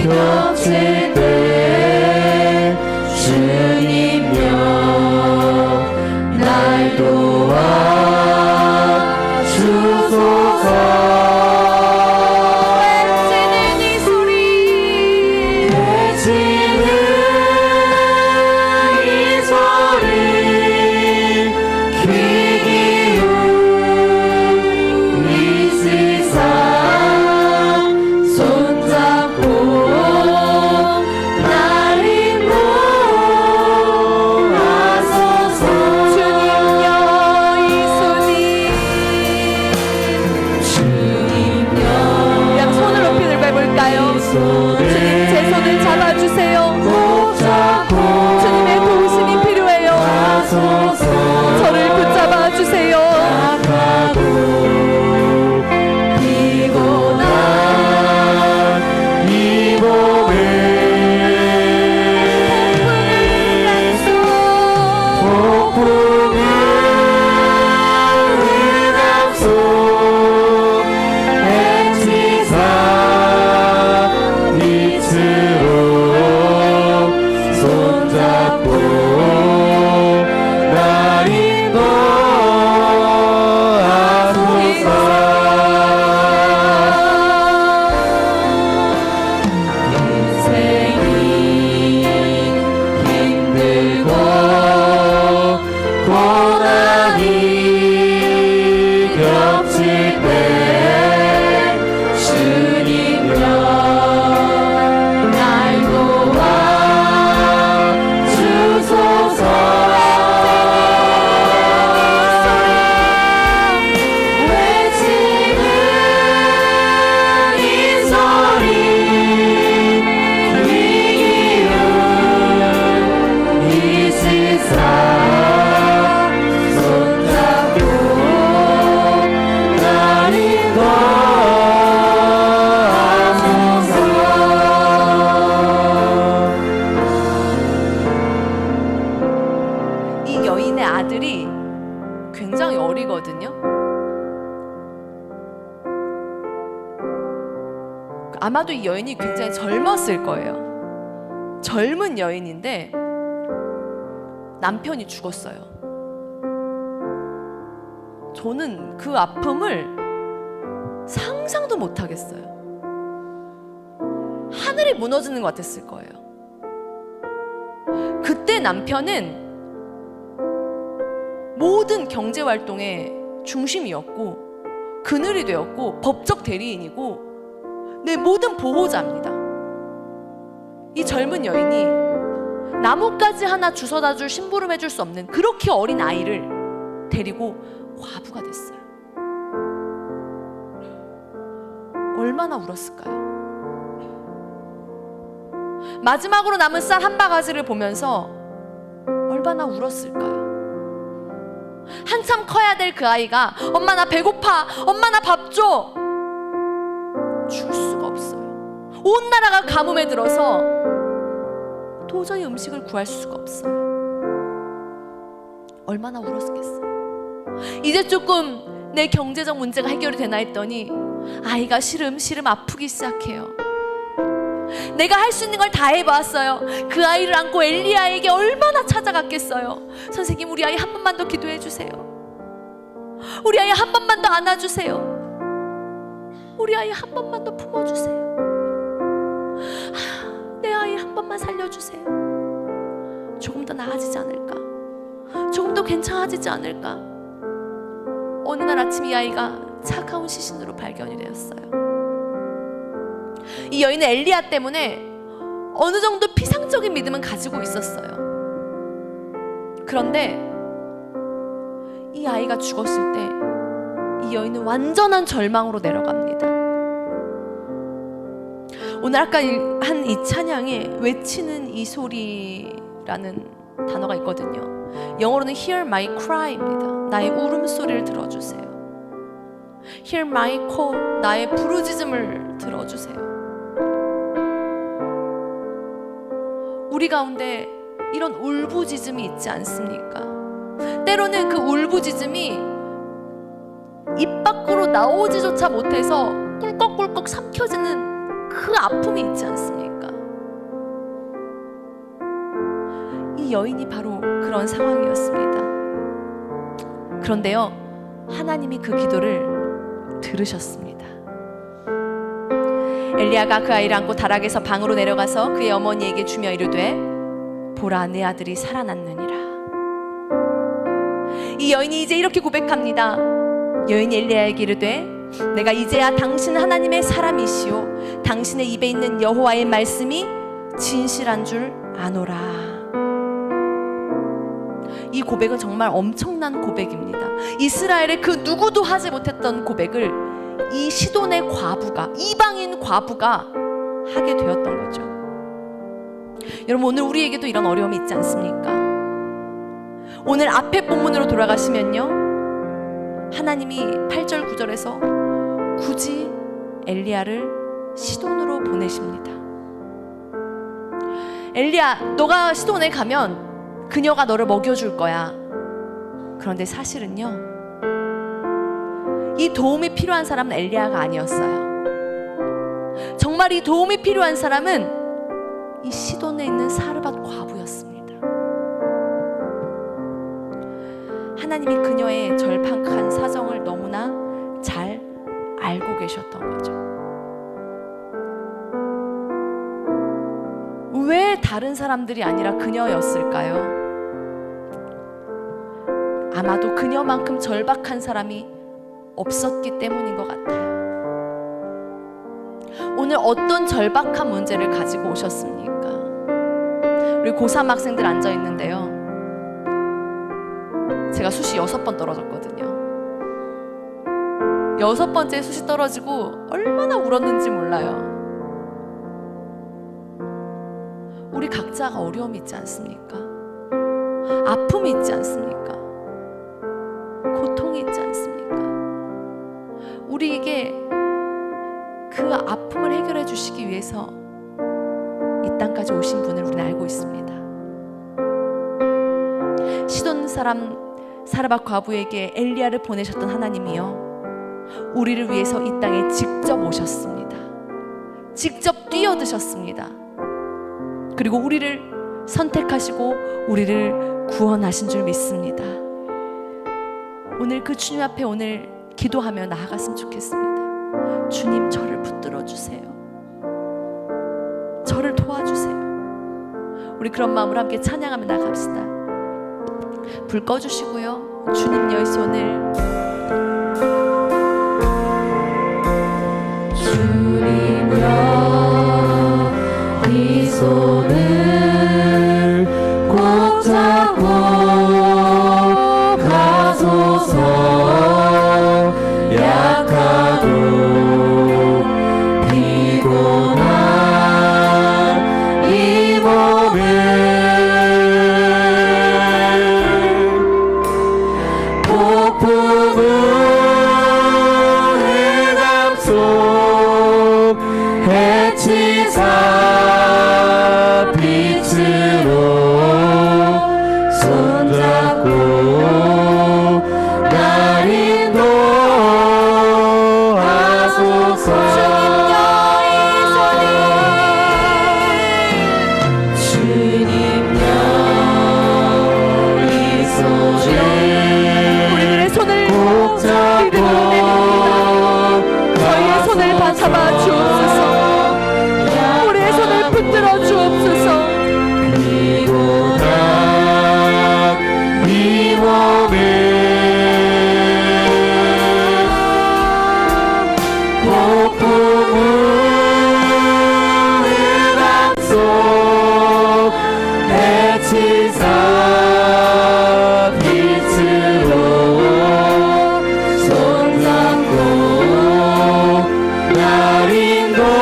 겹칠 때 주님여 날 도와 주소서. 외치는 이 소리, 외치는 이 소리, 귀 기울이 세상 손잡고 날 인도하소서. 주님여 이 손이 주님여 양손을 높이 들어볼까요? 주님 제 손을 잡아주세요. 주님의 도우심이 필요해요. 저를 붙잡아 주세요. 피곤한 이 몸을 폭풍은 흑암속 해치사 빛으로 아마도 이 여인이 굉장히 젊었을 거예요. 젊은 여인인데 남편이 죽었어요. 저는 그 아픔을 상상도 못 하겠어요. 하늘이 무너지는 것 같았을 거예요. 그때 남편은 모든 경제활동의 중심이었고 그늘이 되었고 법적 대리인이고 내 모든 보호자입니다. 이 젊은 여인이 나뭇가지 하나 주워다 줄 심부름 해줄 수 없는 그렇게 어린 아이를 데리고 과부가 됐어요. 얼마나 울었을까요? 마지막으로 남은 쌀 한 바가지를 보면서 얼마나 울었을까요? 한참 커야 될 그 아이가 엄마 나 배고파, 엄마 나 밥 줘, 줄 수가 없어요. 온 나라가 가뭄에 들어서 도저히 음식을 구할 수가 없어요. 얼마나 울었겠어요. 이제 조금 내 경제적 문제가 해결이 되나 했더니 아이가 시름 아프기 시작해요. 내가 할 수 있는 걸 다 해봤어요. 그 아이를 안고 엘리야에게 얼마나 찾아갔겠어요. 선생님, 우리 아이 한 번만 더 기도해 주세요. 우리 아이 한 번만 더 안아주세요. 우리 아이 한 번만 더 품어주세요. 내 아이 한 번만 살려주세요. 조금 더 나아지지 않을까? 조금 더 괜찮아지지 않을까? 어느 날 아침 이 아이가 차가운 시신으로 발견이 되었어요. 이 여인은 엘리야 때문에 어느 정도 피상적인 믿음은 가지고 있었어요. 그런데 이 아이가 죽었을 때 이 여인은 완전한 절망으로 내려갑니다. 오늘 아까 한 이 찬양에 외치는 이 소리라는 단어가 있거든요. 영어로는 Hear my cry입니다. 나의 울음소리를 들어주세요. Hear my call, 나의 부르짖음을 들어주세요. 우리 가운데 이런 울부짖음이 있지 않습니까? 때로는 그 울부짖음이 입 밖으로 나오지조차 못해서 꿀꺽꿀꺽 삼켜지는 그 아픔이 있지 않습니까? 이 여인이 바로 그런 상황이었습니다. 그런데요, 하나님이 그 기도를 들으셨습니다. 엘리야가 그 아이를 안고 다락에서 방으로 내려가서 그의 어머니에게 주며 이르되 보라, 내 아들이 살아났느니라. 이 여인이 이제 이렇게 고백합니다. 여인이 엘리야에게 이르되 내가 이제야 당신 하나님의 사람이시오 당신의 입에 있는 여호와의 말씀이 진실한 줄 아노라. 이 고백은 정말 엄청난 고백입니다. 이스라엘의 그 누구도 하지 못했던 고백을 이 시돈의 과부가, 이방인 과부가 하게 되었던 거죠. 여러분, 오늘 우리에게도 이런 어려움이 있지 않습니까? 오늘 앞에 본문으로 돌아가시면요, 하나님이 8절 9절에서 굳이 엘리야를 시돈으로 보내십니다. 엘리야, 너가 시돈에 가면 그녀가 너를 먹여줄 거야. 그런데 사실은요, 이 도움이 필요한 사람은 엘리야가 아니었어요. 정말 이 도움이 필요한 사람은 이 시돈에 있는 사르밧 과부였습니다. 하나님이 그녀의 절박한 사정을 너무나 잘 알고 계셨던 거죠. 왜 다른 사람들이 아니라 그녀였을까요? 아마도 그녀만큼 절박한 사람이 없었기 때문인 것 같아요. 오늘 어떤 절박한 문제를 가지고 오셨습니까? 우리 고3 학생들 앉아 있는데요, 제가 수시 6번 떨어졌거든요. 6번째 수시 떨어지고 얼마나 울었는지 몰라요. 우리 각자가 어려움이 있지 않습니까? 아픔이 있지 않습니까? 고통이 있지 않습니까? 우리에게 그 아픔을 해결해 주시기 위해서 이 땅까지 오신 분을 우리는 알고 있습니다. 시돈 사람 사르밧 과부에게 엘리야를 보내셨던 하나님이요, 우리를 위해서 이 땅에 직접 오셨습니다. 직접 뛰어드셨습니다. 그리고 우리를 선택하시고 우리를 구원하신 줄 믿습니다. 오늘 그 주님 앞에 오늘 기도하며 나아갔으면 좋겠습니다. 주님, 저를 붙들어 주세요. 저를 도와주세요. 우리 그런 마음으로 함께 찬양하며 나갑시다. 불 꺼주시고요. 주님 여의 손을, 주님여 이 손을 꼭 잡고 가소서. 약하고 피곤한 이 몸을 폭풍은 해감 속 해치사 빛으로 손잡고 날 인도하소서. 주님여 이 손을 우리들의 손을 꼭 잡고 저희의 손을 잡아 주옵소서. 우리의 손을 붙들어 주옵소서. 피곤한 이 몸을 폭풍은 해감 속 해치사 빛으로 손잡고 날 인도하소서.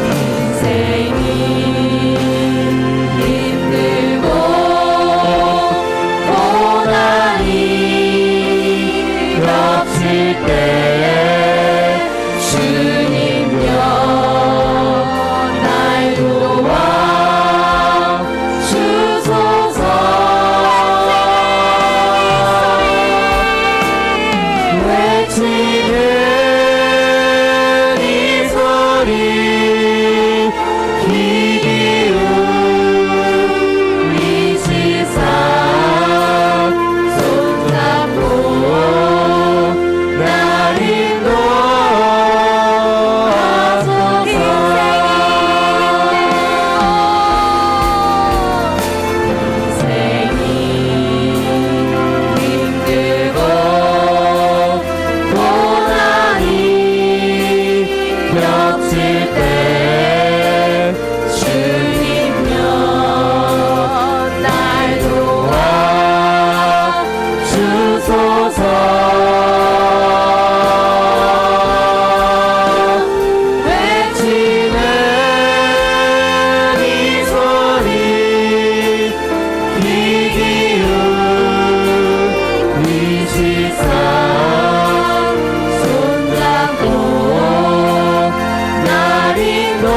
인생이 힘들고 고난이 겹칠 때에 주님여 날 도와 주소서. 외치는 이 소리 귀 기울이시사 손잡고 날 인도하소서. 인생이 힘들고 고난이 겹칠 때 주님여 날 도와 주소서. 외치는 이 소리 귀 기울이시사 손잡고 날 인도하소서.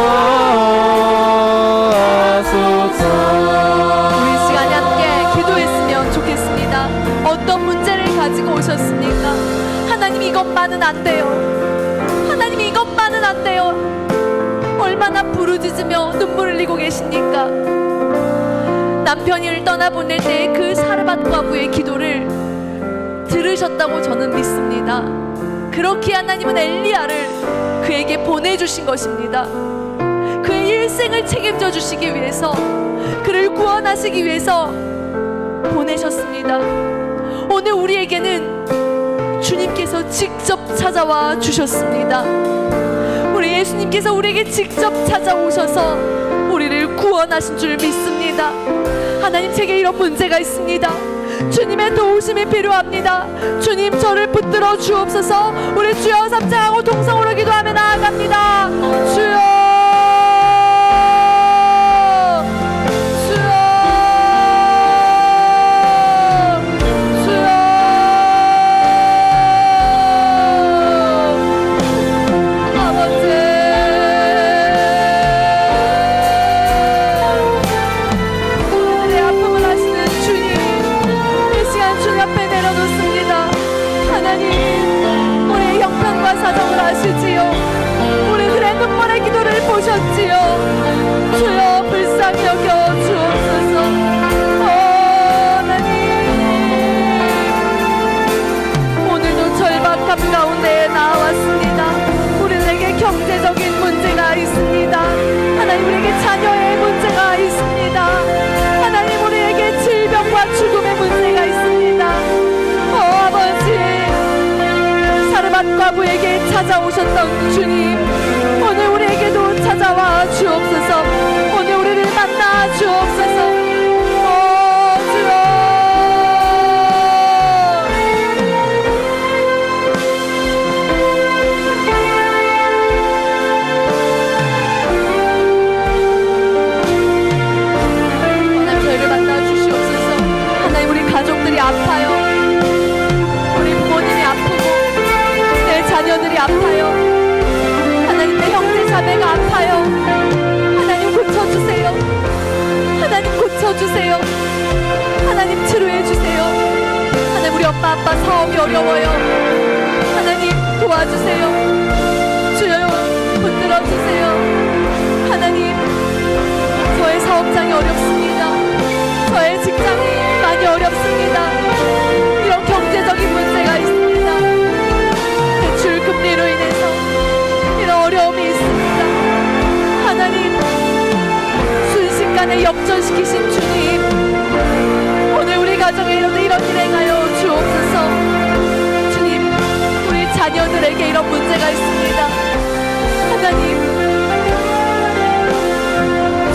우리 시간에 함께 기도했으면 좋겠습니다. 어떤 문제를 가지고 오셨습니까? 하나님, 이것만은 안 돼요. 하나님, 이것만은 안 돼요. 얼마나 부르짖으며 눈물을 흘리고 계십니까? 남편을 떠나보낼 때 그 사르밧 과부의 기도를 들으셨다고 저는 믿습니다. 그렇게 하나님은 엘리야를 그에게 보내주신 것입니다. 그의 일생을 책임져 주시기 위해서, 그를 구원하시기 위해서 보내셨습니다. 오늘 우리에게는 주님께서 직접 찾아와 주셨습니다. 우리 예수님께서 우리에게 직접 찾아오셔서 우리를 구원하신 줄 믿습니다. 하나님, 제게 이런 문제가 있습니다. 주님의 도우심이 필요합니다. 주님, 저를 붙들어 주옵소서. 우리 주여 삼창하고 동성으로 기도하며 나아갑니다. 주여, 주여, 주여. 아버지, 내 아픔을 아시는 주님, 이 시간 주님 앞에 내려 올려놓습니다. 하나님, 우리의 형편과 사정을 아시지요. 우리들의 눈물의 기도를 보셨지요. 주여 불쌍히 여겨 주옵소서. 하나님, 오늘도 절박함 가운데 나왔습니다. 우리에게 경제적인 문제가 있습니다. 하나님, 우리에게 자녀의 문제가 있습니다. 하나님, 우리에게 질병과 죽음의 문제가 있습니다. 아버지, 사르밧 과부에게 찾아오셨던 주님, 오늘 우리에게도 찾아와 주옵소서. 오늘 우리를 만나 주옵소서. 주여, 오늘 저희를 만나 주시옵소서. 하나님, 우리 가족들이 아파요. 우리 부모님이 아프고 내 자녀들이 아파요. 하나님, 내 형제 자매가 아파요. 하나님, 고쳐주세요. 하나님, 고쳐주세요. 하나님, 치료해주세요. 하나님, 우리 엄마 아빠 사업이 어려워요. 하나님, 도와주세요. 주여, 붙들어주세요. 하나님, 저의 사업장이 어렵습니다. 저의 직장이 많이 어렵습니다. 이런 경제적인 문제가 있습니다. 대출 금리로 인해서 이런 어려움이 있습니다. 하나님, 순식간에 역전시키신 주님, 오늘 우리 가정에 이런 일 행하여 주옵소서. 주님, 우리 자녀들에게 이런 문제가 있습니다. 하나님,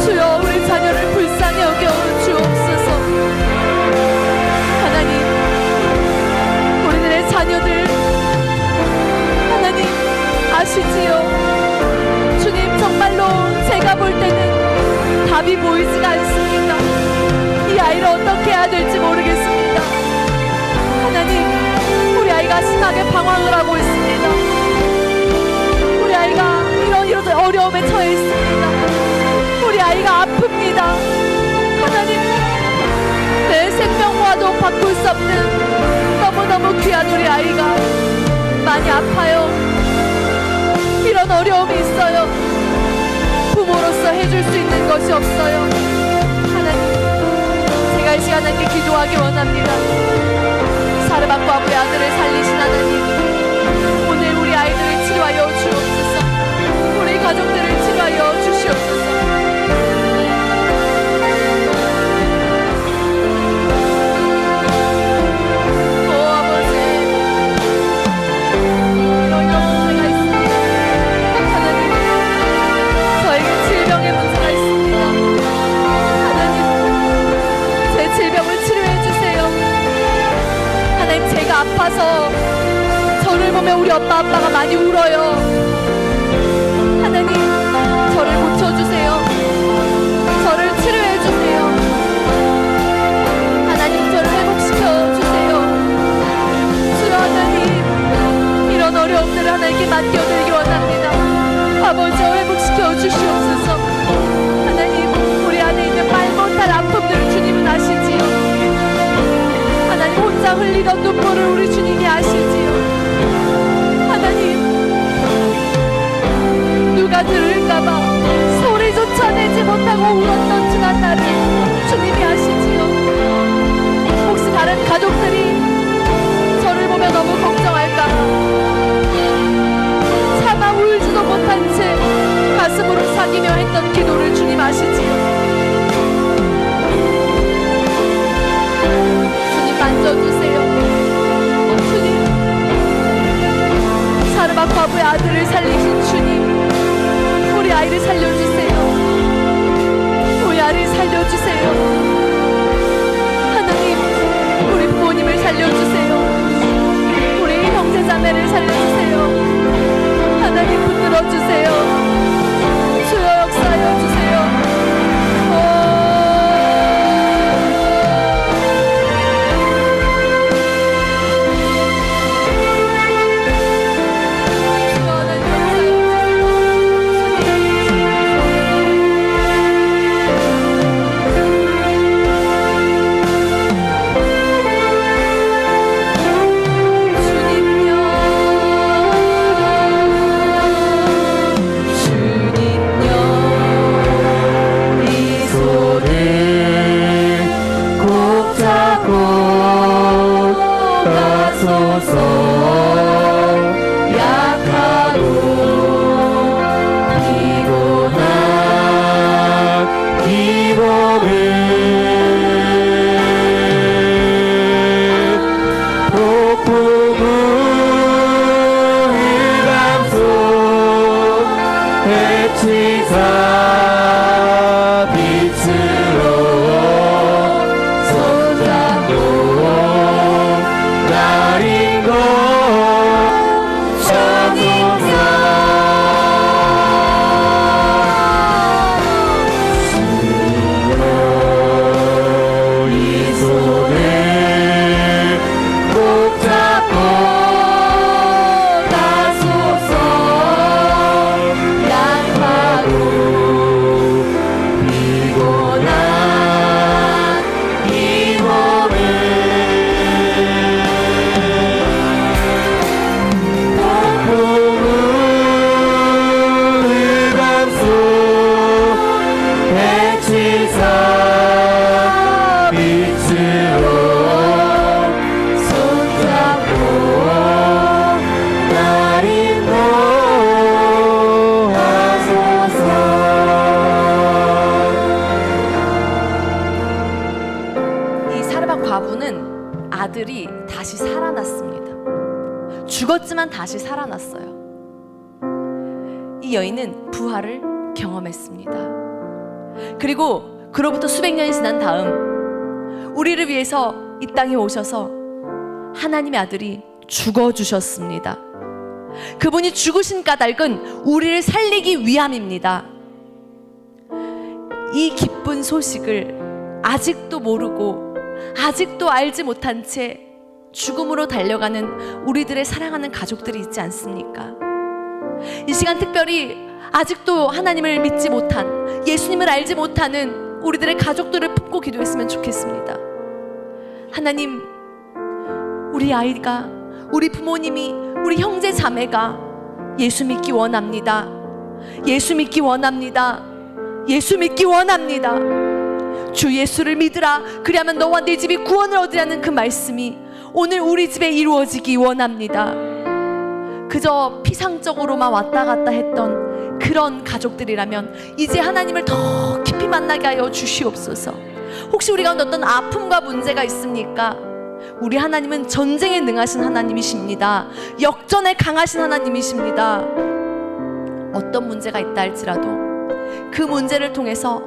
주여, 우리 자녀를 불쌍히 여겨 주옵소서. 하나님, 우리들의 자녀들 하나님 아시지요. 주님, 정말로 제가 볼 때는 답이 보이지가 않습니다. 이 아이를 어떻게 해야 될지 모르겠습니다. 하나님, 우리 아이가 심하게 방황을 하고 있습니다. 우리 아이가 이런 어려움에 처해 있습니다. 우리 아이가 아픕니다. 하나님, 내 생명과도 바꿀 수 없는 너무너무 귀한 우리 아이가 많이 아파요. 이런 어려움이 있어요. 부모로서 해줄 수 있는 것이 없어요. 하나님, 제가 이 시간 함께 기도하기 원합니다. 사르밧 과부의 아들을 살리신 하나님, 오늘 우리 아이들을 치료하여 주옵소서. 우리 가족들을 치료하여 주시옵소서. 아파서 저를 보면 우리 엄마 아빠가 많이 울어요. 하나님, 저를 고쳐주세요. 저를 치료해주세요. 하나님, 저를 회복시켜주세요. 주여, 하나님, 이런 어려움들을 하나님께 맡겨드리기 원합니다. 아버지, 회복시켜 주시옵소서. 하나님, 우리 안에 있는 말 못할 아픔들을 주님은 아시지요. 하나님, 혼자 흘리던 눈물을 우리 주님이 아시지요. 하나님, 누가 들을까봐 소리조차 내지 못하고 울었던 지난 날을 주님이 아시지요. 혹시 다른 가족들이 저를 보며 너무 걱정할까봐 차마 울지도 못한 채 가슴으로 사귀며 했던 기도를 주님 아시지요. 만져주세요. 주님, 사르밧 과부의 아들을 살리신 주님, 우리 아이를 살려주세요. 우리 아이를 살려주세요. 하나님, 우리 부모님을 살려주세요. 우리 형제자매를 살려주세요. 하나님, 붙들어주세요. 주여, 역사하여주세요. 가소서 약하고 피곤한 기복을 폭풍을 감소 해치사 빛으로 손잡고 날인 것 찬송사 주여 이 손을 꼭 잡고 가소서 약하고 피곤한 이 몸을 폭풍을 감소 해치사 빛으로 손잡고 날 인도하소서. 이 사르밧 과부는 아들이 다시 살아났습니다. 죽었지만 다시 살아났어요. 이 여인은 부활을 경험했습니다. 그리고 그로부터 수백 년이 지난 다음 우리를 위해서 이 땅에 오셔서 하나님의 아들이 죽어주셨습니다. 그분이 죽으신 까닭은 우리를 살리기 위함입니다. 이 기쁜 소식을 아직도 모르고 아직도 알지 못한 채 죽음으로 달려가는 우리들의 사랑하는 가족들이 있지 않습니까? 이 시간 특별히 아직도 하나님을 믿지 못한, 예수님을 알지 못하는 우리들의 가족들을 품고 기도했으면 좋겠습니다. 하나님, 우리 아이가, 우리 부모님이, 우리 형제 자매가 예수 믿기 원합니다. 예수 믿기 원합니다. 예수 믿기 원합니다. 주 예수를 믿으라. 그리하면 너와 네 집이 구원을 얻으라는 그 말씀이 오늘 우리 집에 이루어지기 원합니다. 그저 피상적으로만 왔다 갔다 했던 그런 가족들이라면 이제 하나님을 더 깊이 만나게 하여 주시옵소서. 혹시 우리 가운데 어떤 아픔과 문제가 있습니까? 우리 하나님은 전쟁에 능하신 하나님이십니다. 역전에 강하신 하나님이십니다. 어떤 문제가 있다 할지라도 그 문제를 통해서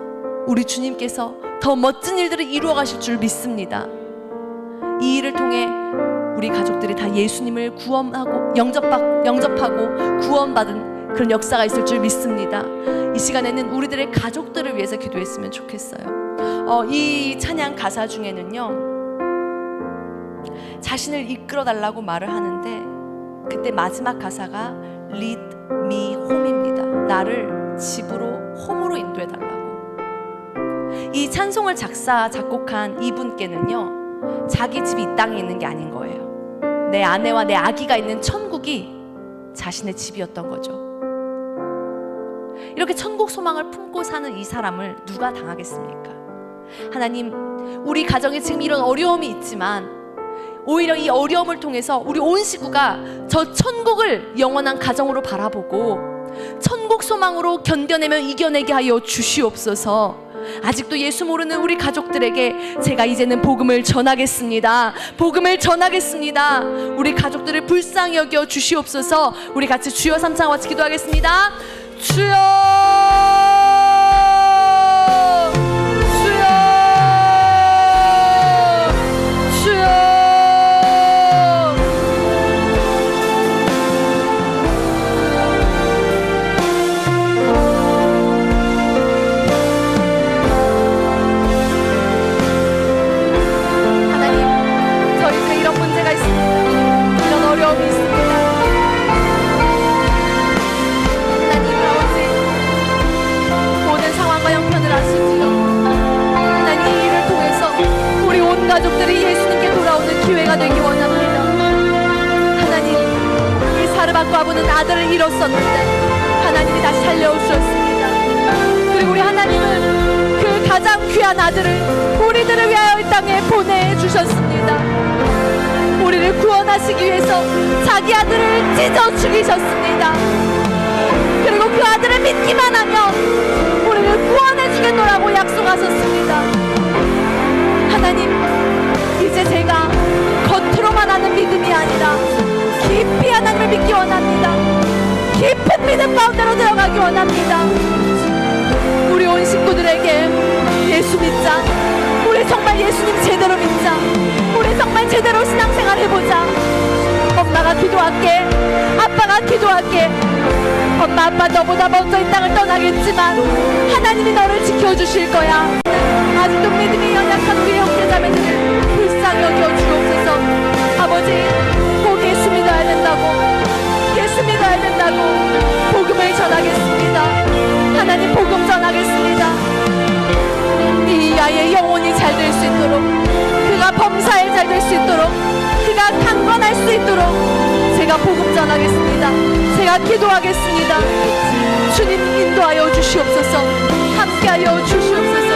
우리 주님께서 더 멋진 일들을 이루어 가실 줄 믿습니다. 이 일을 통해 우리 가족들이 다 예수님을 구원하고 영접하고 구원받은 그런 역사가 있을 줄 믿습니다. 이 시간에는 우리들의 가족들을 위해서 기도했으면 좋겠어요. 이 찬양 가사 중에는요, 자신을 이끌어 달라고 말을 하는데 그때 마지막 가사가 Lead me home입니다. 나를 집으로, 홈으로 인도해 달라고. 이 찬송을 작곡한 이분께는요, 자기 집이 이 땅에 있는 게 아닌 거예요. 내 아내와 내 아기가 있는 천국이 자신의 집이었던 거죠. 이렇게 천국 소망을 품고 사는 이 사람을 누가 당하겠습니까? 하나님, 우리 가정에 지금 이런 어려움이 있지만 오히려 이 어려움을 통해서 우리 온 식구가 저 천국을 영원한 가정으로 바라보고 천국 소망으로 견뎌내며 이겨내게 하여 주시옵소서. 아직도 예수 모르는 우리 가족들에게 제가 이제는 복음을 전하겠습니다. 복음을 전하겠습니다. 우리 가족들을 불쌍히 여겨 주시옵소서. 우리 같이 주여 삼창 같이 기도하겠습니다. 주여, 주여, 주여. 가족들이 예수님께 돌아오는 기회가 되기 원합니다. 하나님, 이 사르밧 과부는 아들을 잃었었는데 하나님이 다시 살려주셨습니다. 그리고 우리 하나님은 그 가장 귀한 아들을 우리들을 위하여 이 땅에 보내주셨습니다. 우리를 하시기 위해서 자기 아들을 찢어 죽이셨습니다. 그리고 그 아들을 믿기만 하면 우리를 구원해 주겠노라고 약속하셨습니다. 하나님, 이제 제가 겉으로만 하는 믿음이 아니라 깊이 하나님을 믿기 원합니다. 깊은 믿음 가운데로 들어가기 원합니다. 우리 온 식구들에게 예수 믿자. 우리 정말 예수님 제대로 믿자. 우리 정말 제대로 신앙생활 해보자. 엄마가 기도할게. 아빠가 기도할게. 엄마 아빠 너보다 먼저 이 땅을 떠나겠지만 하나님이 너를 지켜주실 거야. 아직도 믿음이 연약한 우리 형제자매들을 불쌍히 여겨 주옵소서. 아버지, 꼭 예수 믿어야 된다고, 예수 믿어야 된다고 복음을 전하겠습니다. 하나님, 복음 전하겠습니다. 이 아이의 영혼이 잘 될 수 있도록, 그가 범사에 잘 될 수 있도록, 그가 강건할 수 있도록 제가 복음 전하겠습니다. 제가 기도하겠습니다. 주님 인도하여 주시옵소서. 함께하여 주시옵소서.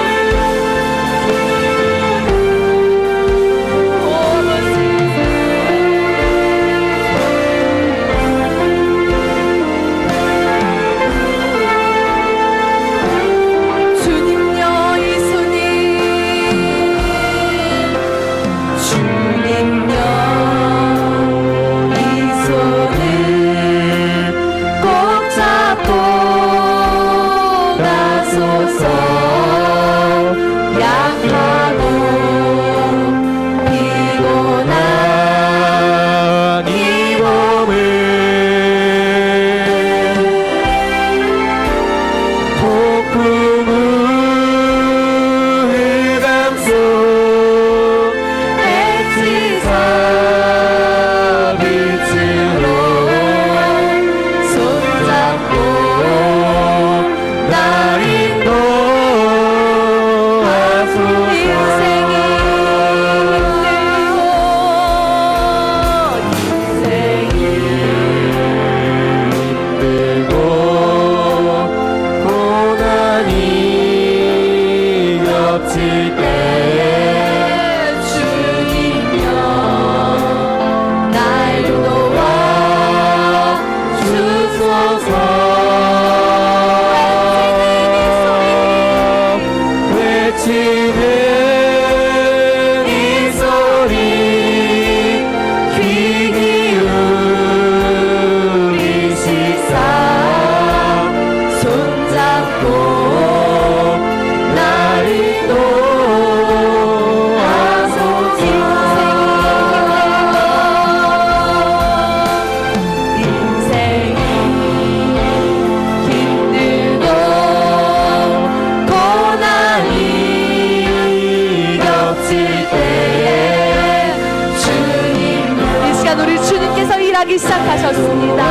일하기 시작하셨습니다.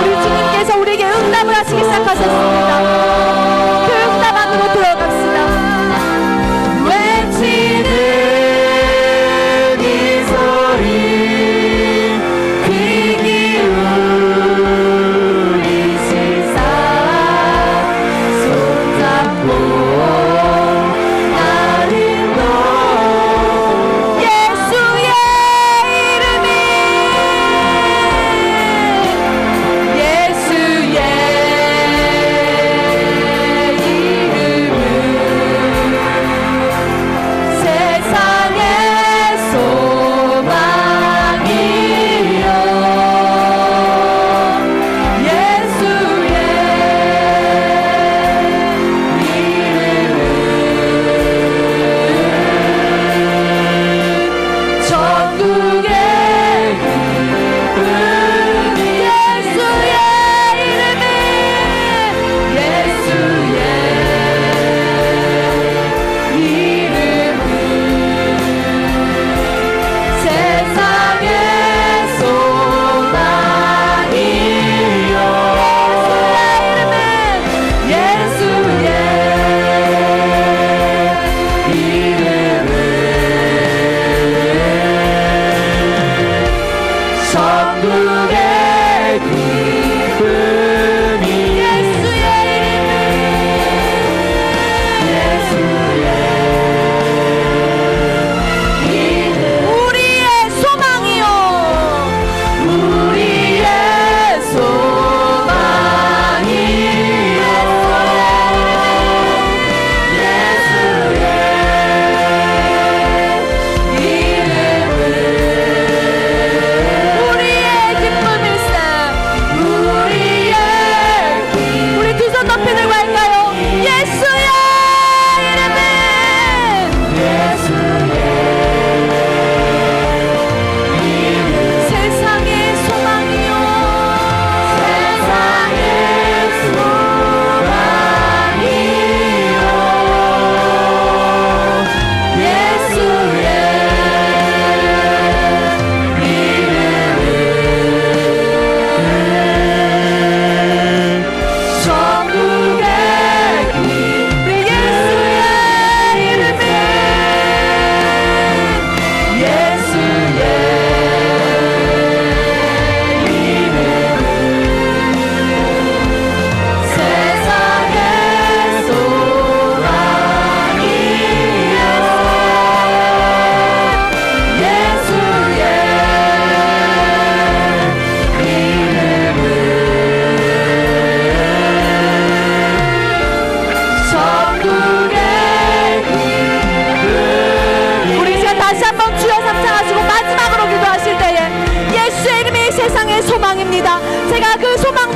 우리 주님께서 우리에게 응답을 하시기 시작하셨습니다. 그 응답 안으로 들어갑시다. 외치는 이 소리 귀 기울이시사 손잡고 나를 너 예수의 이름이 예수의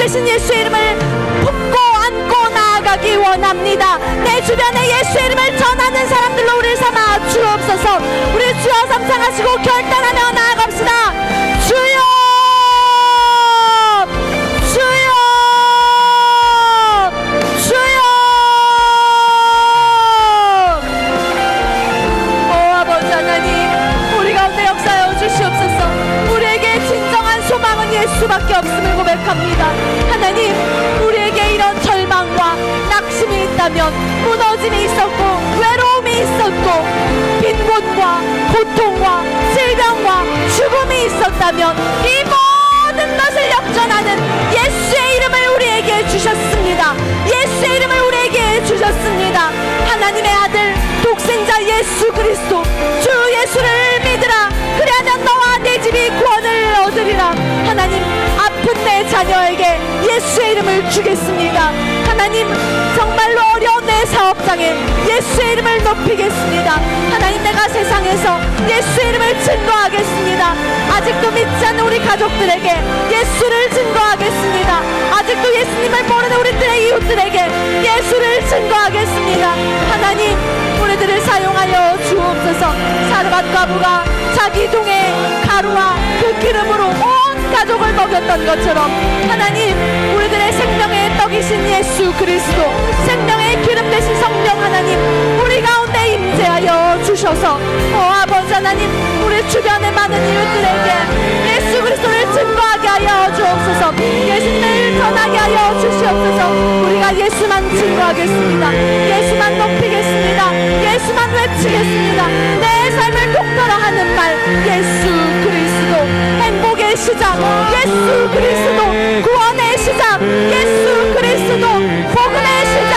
되신 예수의 이름을 품고 안고 나아가기 원합니다. 내 주변에 예수의 이름을 전하는 사람들로 우리를 삼아 주옵소서. 우리 주여 삼창하시고 결단하며 나아갑시다. 주여, 주여, 주여. 오 아버지 하나님, 우리 가운데 역사하여 주시옵소서. 우리에게 진정한 소망은 예수밖에 없음을 고백합니다. 하나님, 우리에게 이런 절망과 낙심이 있다면, 무너짐이 있었고 외로움이 있었고 빈곤과 고통과 질병과 죽음이 있었다면 이 모든 것을 역전하는 예수의 이름을 우리에게 주셨습니다. 예수의 이름을 우리에게 주셨습니다. 하나님의 아들 독생자 예수 그리스도, 주 예수를 믿으라. 그리하면 너와 내 집이 구원을 얻으리라. 하나님, 아픈 내 자녀에게 예수의 이름을 주겠습니다. 하나님, 정말로 어려운 내 사업장에 예수의 이름을 높이겠습니다. 하나님, 내가 세상에서 예수의 이름을 증거하겠습니다. 아직도 믿지 않는 우리 가족들에게 예수를 증거하겠습니다. 아직도 예수님을 모르는 우리들의 이웃들에게 예수를 증거하겠습니다. 하나님, 우리들을 사용하여 주옵소서. 사르밧 과부가 자기 동의 가루와 그 기름으로 온 가족을 먹였던 것처럼 하나님, 우리들의 생명의 떡이신 예수 그리스도, 생명의 기름 되신 성령 하나님, 우리 가운데 임재하여 주셔서 아버지 하나님, 우리 주변의 많은 이웃들에게 예수 그리스도를 증거하게 하여 주옵소서. 예수님을 전하게 하여 주시옵소서. 우리가 예수만 증거하겠습니다. 예수만 높이겠습니다. 예수만 외치겠습니다. 내 삶을 통틀어 하는 말, 예수 그리스도, 행복의 시작 예수 그리스도, 구원의 시작 예수 그리스도, 복음의 시작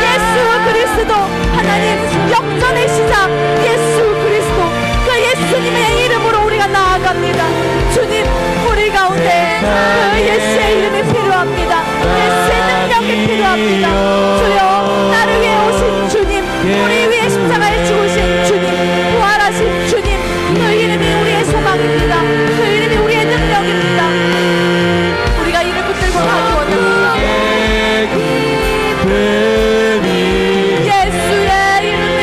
예수 그리스도, 하나님 역전의 시작 예수 그리스도, 그 예수님의 이름으로 우리가 나아갑니다. 주님, 우리 가운데 그 예수의 이름이 필요합니다. 예수의 능력이 필요합니다. 주여, 나를 위해 오신 주님, 우리 위해 십자가에 죽으신 주님, 부활하신 주님, 그 이름이 우리의 소망입니다. 그 이름이 우리의 능력입니다. 우리가 이를 붙들고 가기 원합니다. 예수의 이름이,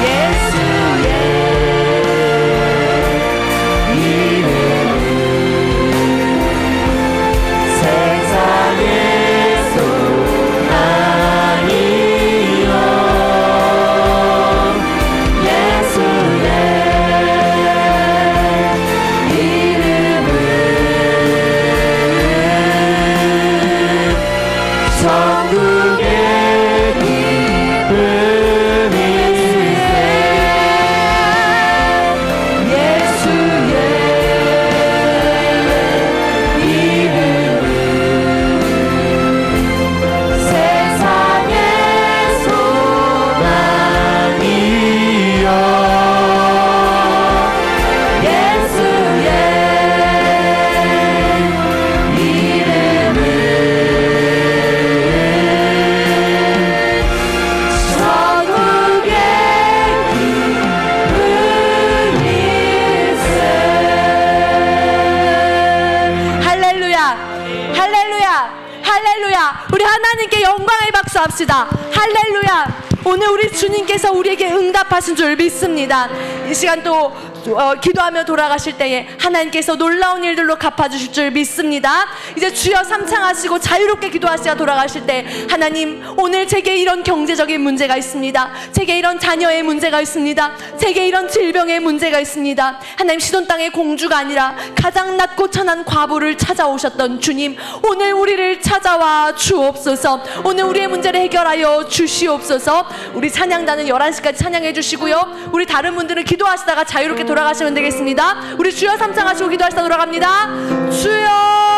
예수의 세상의 소망이여, 예수의 이름은 천국의 할렐루야. 우리 하나님께 영광의 박수 합시다. 할렐루야. 오늘 우리 주님께서 우리에게 응답하신 줄 믿습니다. 이 시간 또 기도하며 돌아가실 때에 하나님께서 놀라운 일들로 갚아주실 줄 믿습니다. 이제 주여 삼창하시고 자유롭게 기도하시다 돌아가실 때, 하나님, 오늘 제게 이런 경제적인 문제가 있습니다. 제게 이런 자녀의 문제가 있습니다. 제게 이런 질병의 문제가 있습니다. 하나님, 시돈 땅의 공주가 아니라 가장 낮고 천한 과부를 찾아오셨던 주님, 오늘 우리를 찾아와 주옵소서. 오늘 우리의 문제를 해결하여 주시옵소서. 우리 찬양단은 11시까지 찬양해 주시고요, 우리 다른 분들은 기도하시다가 자유롭게 돌아가시면 되겠습니다. 우리 주여 삼창하시고 기도하시다 돌아갑니다. 주여